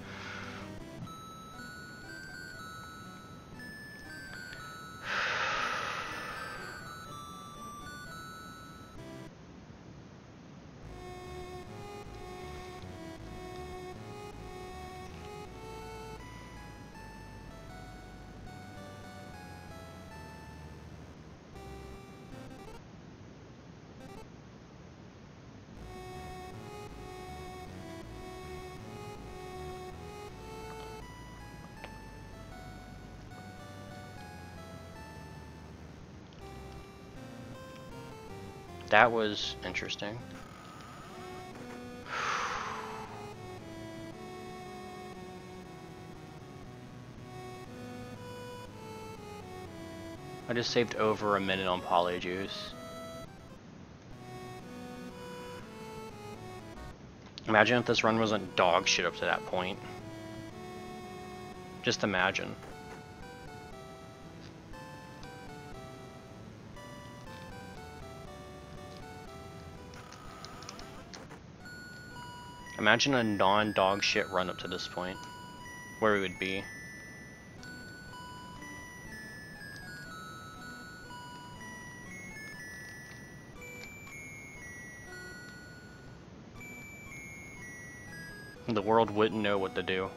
That was interesting. I just saved over a minute on Polyjuice. Imagine if this run wasn't dog shit up to that point. Just imagine. Imagine a non-dog shit run up to this point. Where we would be. The world wouldn't know what to do.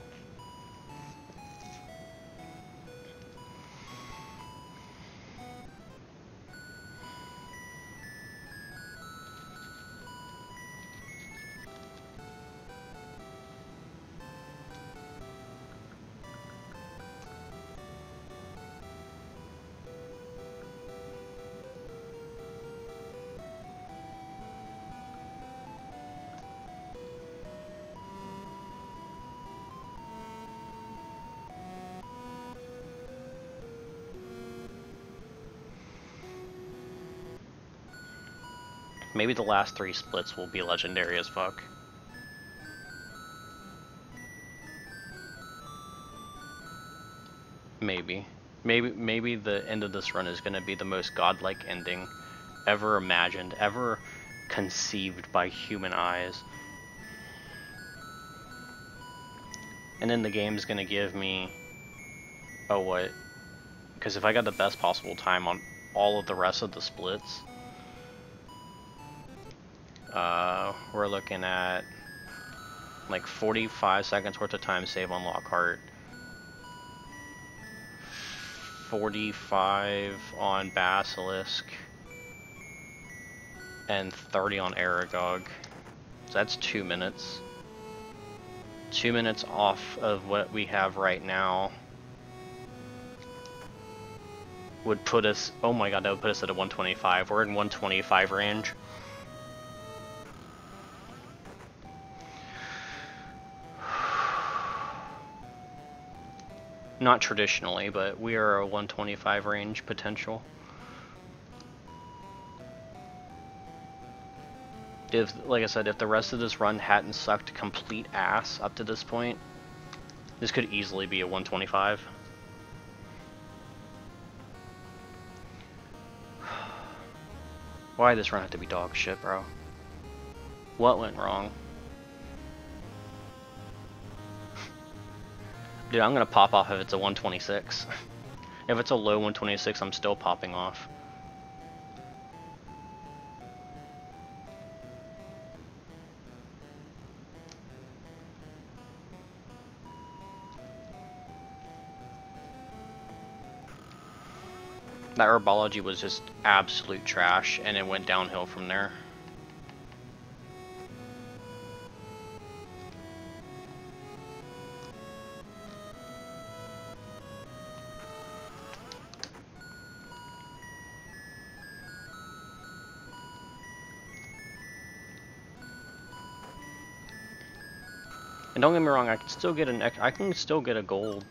Maybe the last 3 splits will be legendary as fuck. Maybe. Maybe the end of this run is going to be the most godlike ending ever imagined, ever conceived by human eyes. And then the game's going to give me... Oh, what? Because if I got the best possible time on all of the rest of the splits, we're looking at like 45 seconds worth of time save on Lockhart, 45 on Basilisk, and 30 on Aragog. So that's 2 minutes. 2 minutes off of what we have right now would put us, oh my god, that would put us at a 125. We're in 125 range. Not traditionally, but we are a 125 range potential. If, like I said, if the rest of this run hadn't sucked complete ass up to this point, this could easily be a 125. Why this run have to be dog shit, bro? What went wrong? Dude, I'm gonna pop off if it's a 126. If it's a low 126, I'm still popping off. That herbology was just absolute trash, and it went downhill from there. And don't get me wrong, I can still get a gold.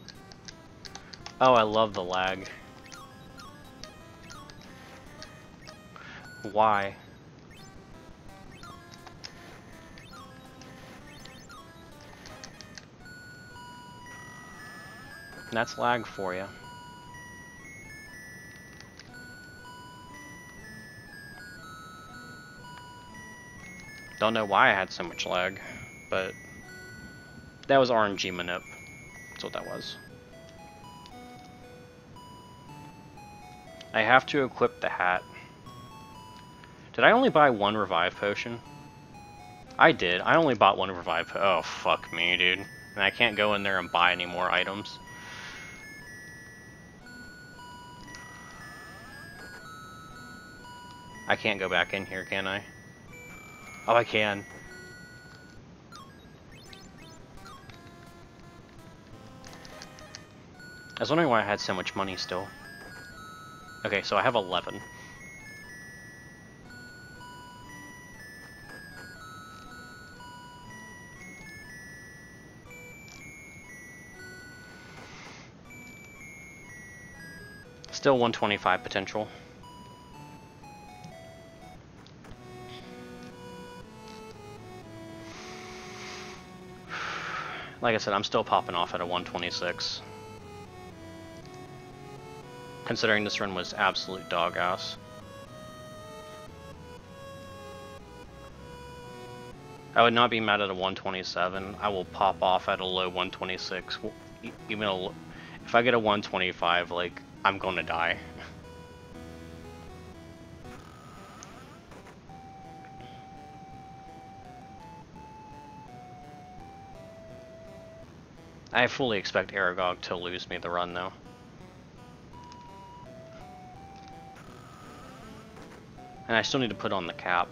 Oh, I love the lag. Why? That's lag for you. Don't know why I had so much lag, but that was RNG manip. That's what that was. I have to equip the hat. Did I only buy 1 revive potion? I did. I only bought 1 revive potion. Oh, fuck me, dude. And I can't go in there and buy any more items. I can't go back in here, can I? Oh, I can. I was wondering why I had so much money still. Okay, so I have 11. Still 125 potential. Like I said, I'm still popping off at a 126. Considering this run was absolute dog ass. I would not be mad at a 127. I will pop off at a low 126. Even if I get a 125, like, I'm gonna die. I fully expect Aragog to lose me the run, though. And I still need to put on the cap.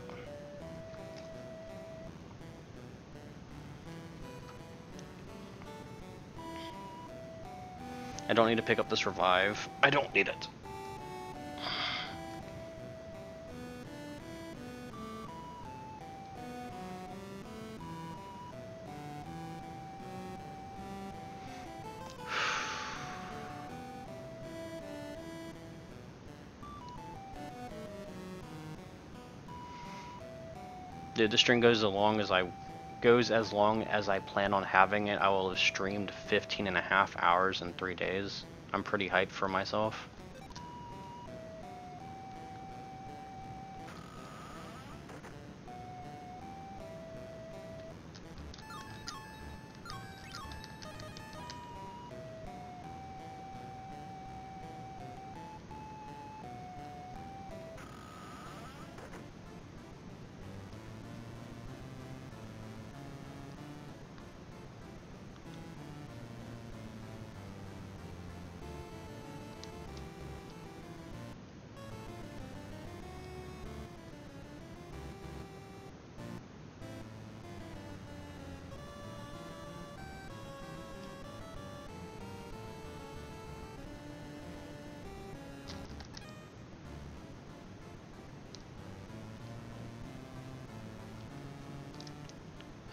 I don't need to pick up this revive. I don't need it. Dude, the stream goes as long as I plan on having it. I will have streamed 15.5 hours in 3 days. I'm pretty hyped for myself.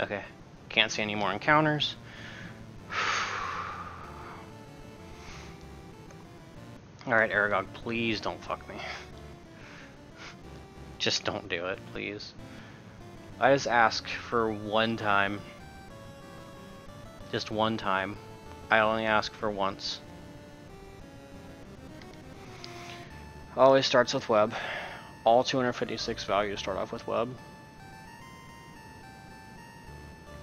Okay, can't see any more encounters. Alright, Aragog, please don't fuck me. Just don't do it, please. I just ask for one time. Just one time. I only ask for once. Always starts with web. All 256 values start off with web.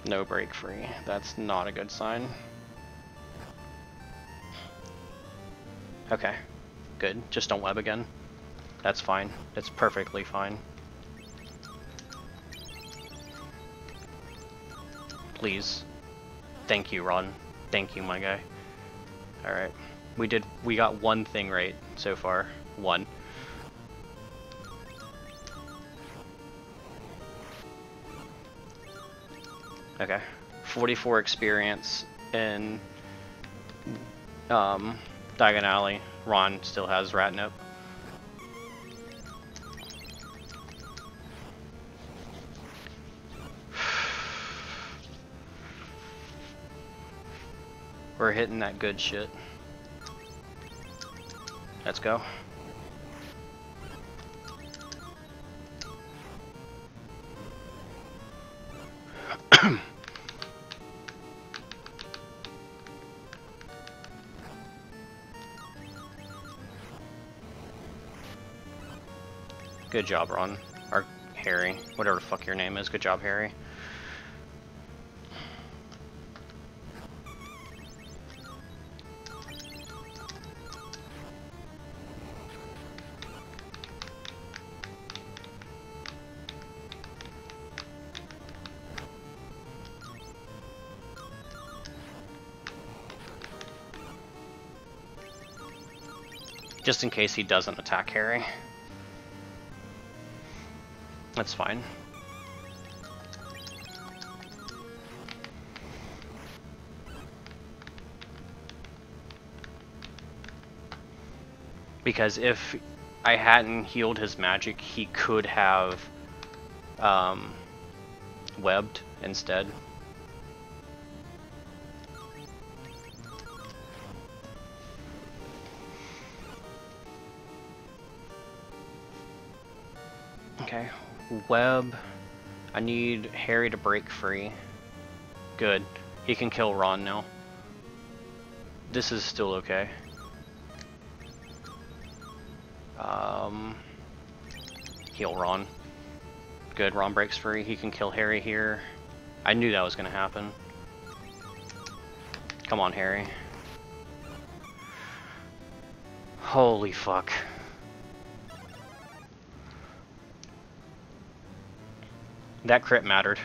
No break free. That's not a good sign. Okay. Good. Just don't web again. That's fine. It's perfectly fine. Please. Thank you, Ron. Thank you, my guy. Alright. We got one thing right so far. One. Okay. 44 experience in Diagon Alley. Ron still has Ratnip. We're hitting that good shit. Let's go. Good job, Ron. Or Harry. Whatever the fuck your name is. Good job, Harry. Just in case he doesn't attack Harry. That's fine. Because if I hadn't healed his magic, he could have webbed instead. Okay, web. I need Harry to break free. Good. He can kill Ron now. This is still okay. Heal Ron. Good, Ron breaks free. He can kill Harry here. I knew that was gonna happen. Come on, Harry. Holy fuck. That crit mattered.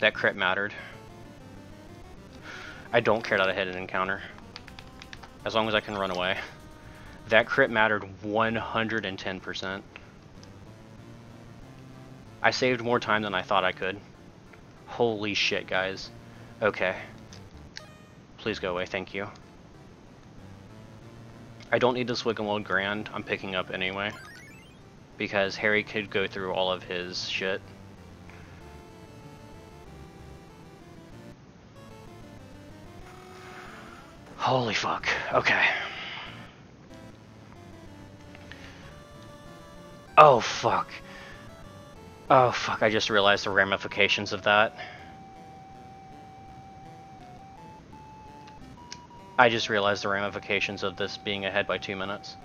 That crit mattered. I don't care that I hit an encounter. As long as I can run away. That crit mattered 110%. I saved more time than I thought I could. Holy shit, guys. Okay. Please go away, thank you. I don't need this Swig and Load Grand. I'm picking up anyway. Because Harry could go through all of his shit. Holy fuck. Okay. Oh fuck. Oh fuck, I just realized the ramifications of that. I just realized the ramifications of this being ahead by 2 minutes.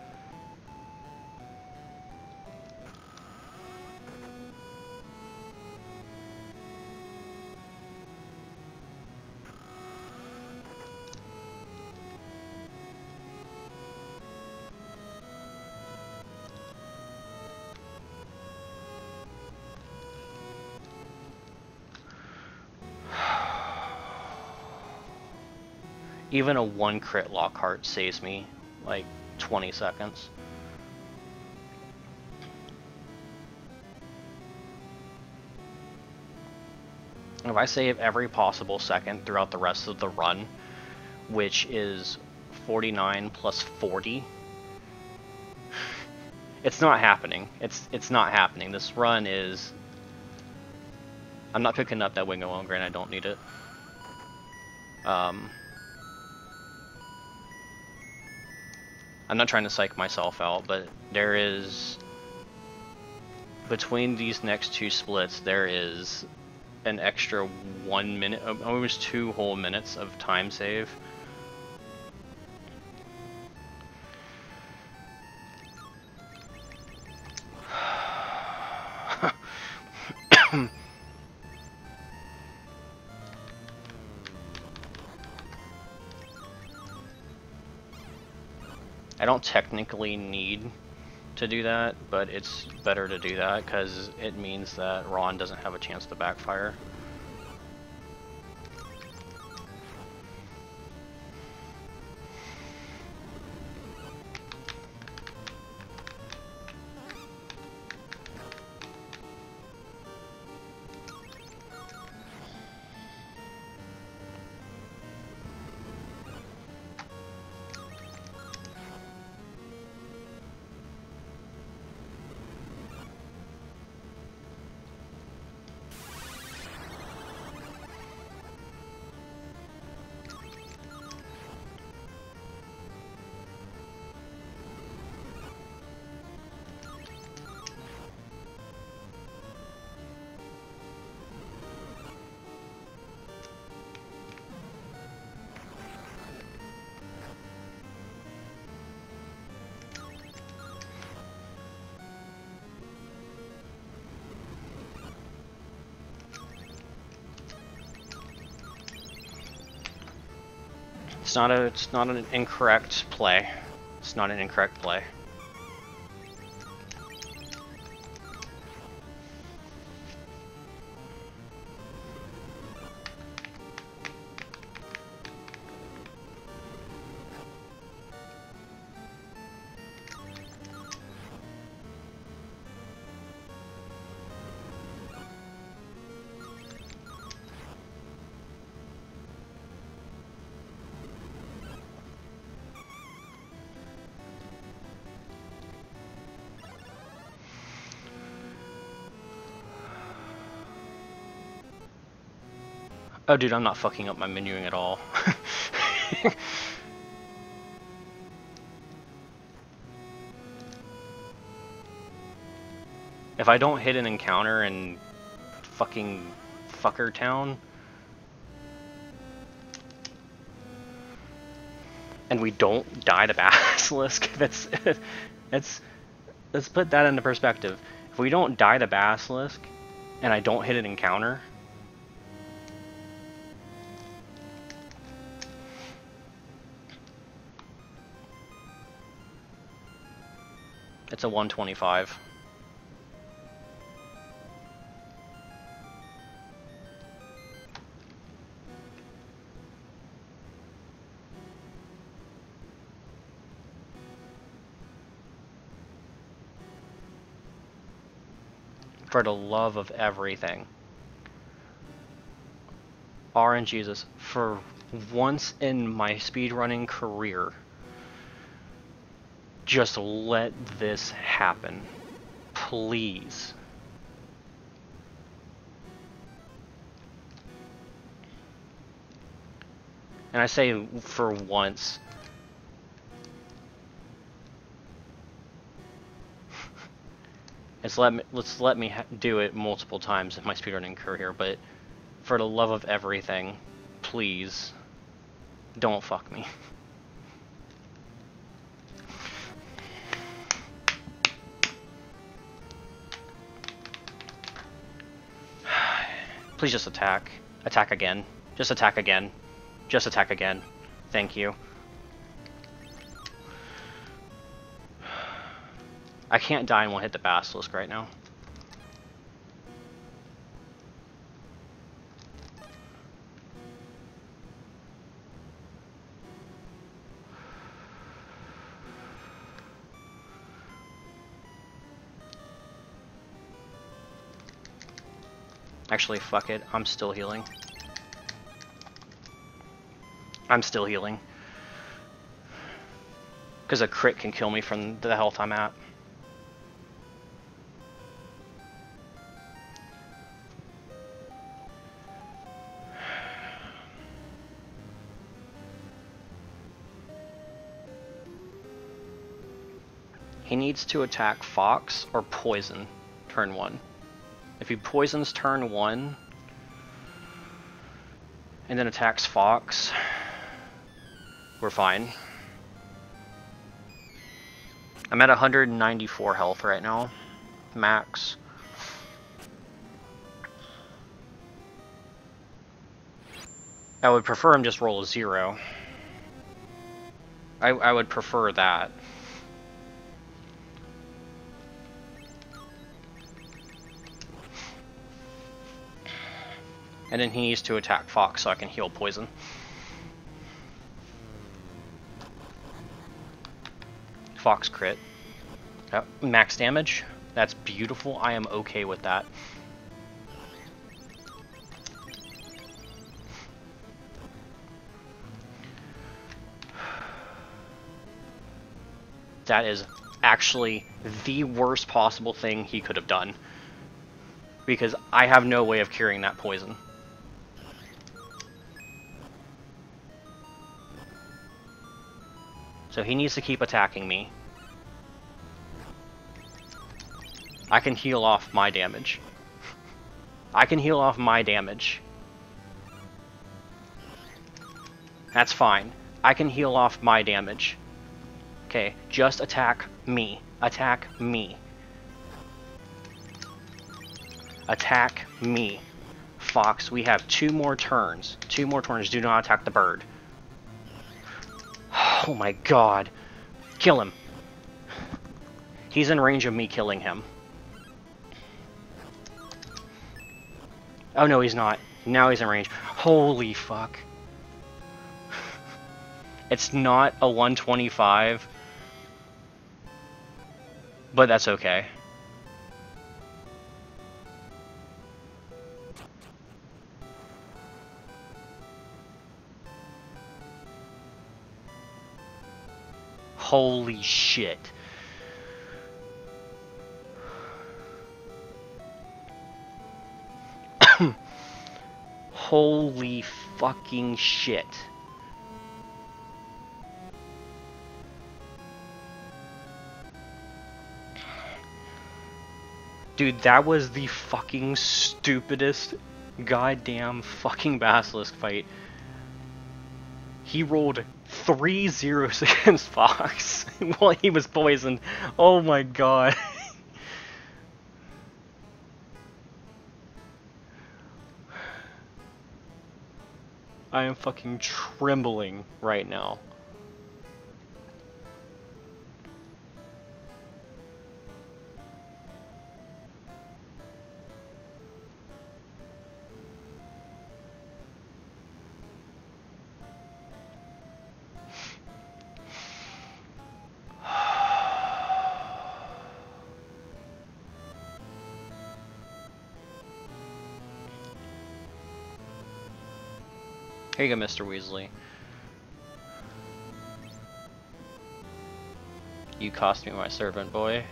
Even a 1 crit Lockhart saves me like 20 seconds. If I save every possible second throughout the rest of the run, which is 49 plus 40, it's not happening. It's not happening. This run is... I'm not picking up that Wingo Elmgrain, I don't need it. I'm not trying to psych myself out, but there is... Between these next 2 splits, there is an extra 1 minute, almost 2 whole minutes of time save. I don't technically need to do that, but it's better to do that because it means that Ron doesn't have a chance to backfire. It's not an incorrect play. It's not an incorrect play. Oh dude, I'm not fucking up my menuing at all. If I don't hit an encounter in fucking Fucker Town, and we don't die to Basilisk, let's put that into perspective. If we don't die to Basilisk, and I don't hit an encounter, it's a 125. For the love of everything. RNGesus, for once in my speedrunning career, just let this happen. Please. And I say for once. Let's let me do it multiple times in my speedrunning career, but for the love of everything, please don't fuck me. Please just attack. Attack again. Just attack again. Just attack again. Thank you. I can't die and won't hit the basilisk right now. Actually, fuck it. I'm still healing. I'm still healing. Because a crit can kill me from the health I'm at. He needs to attack Fox or Poison turn 1. If he poisons turn 1 and then attacks Fox, we're fine. I'm at 194 health right now, max. I would prefer him just roll a 0. I would prefer that. And then he needs to attack Fox so I can heal poison. Fox crit. Max damage. That's beautiful. I am okay with that. That is actually the worst possible thing he could have done. Because I have no way of curing that poison. So he needs to keep attacking me. I can heal off my damage. I can heal off my damage. That's fine. I can heal off my damage. Okay, just attack me. Attack me. Attack me. Fox, we have 2 more turns. 2 more turns. Do not attack the bird. Oh my god. Kill him. He's in range of me killing him. Oh no, he's not. Now he's in range. Holy fuck. It's not a 125. But that's okay. Holy shit. Holy fucking shit. Dude, that was the fucking stupidest goddamn fucking basilisk fight. He rolled 3 zeros against Fox while he was poisoned. Oh my god. I am fucking trembling right now. Here you go, Mr. Weasley. You cost me my servant, boy.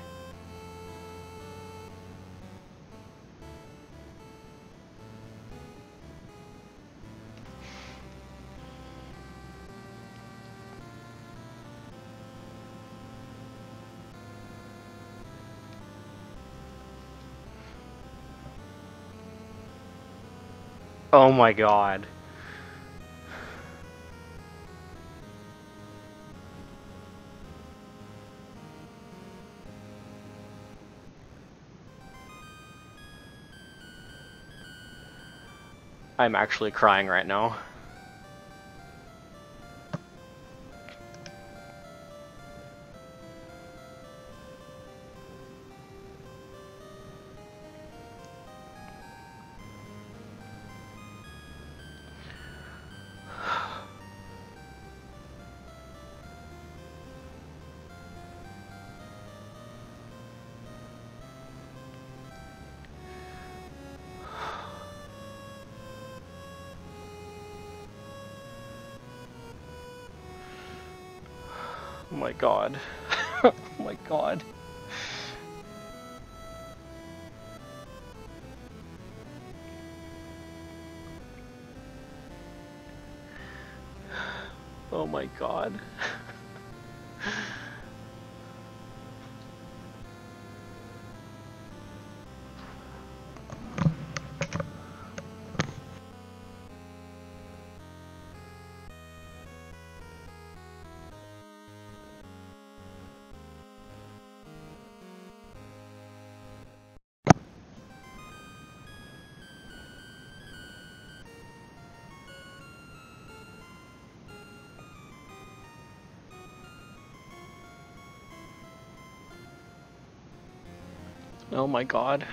Oh my god. I'm actually crying right now. Oh my god. Oh my god. Oh my god. Oh my god.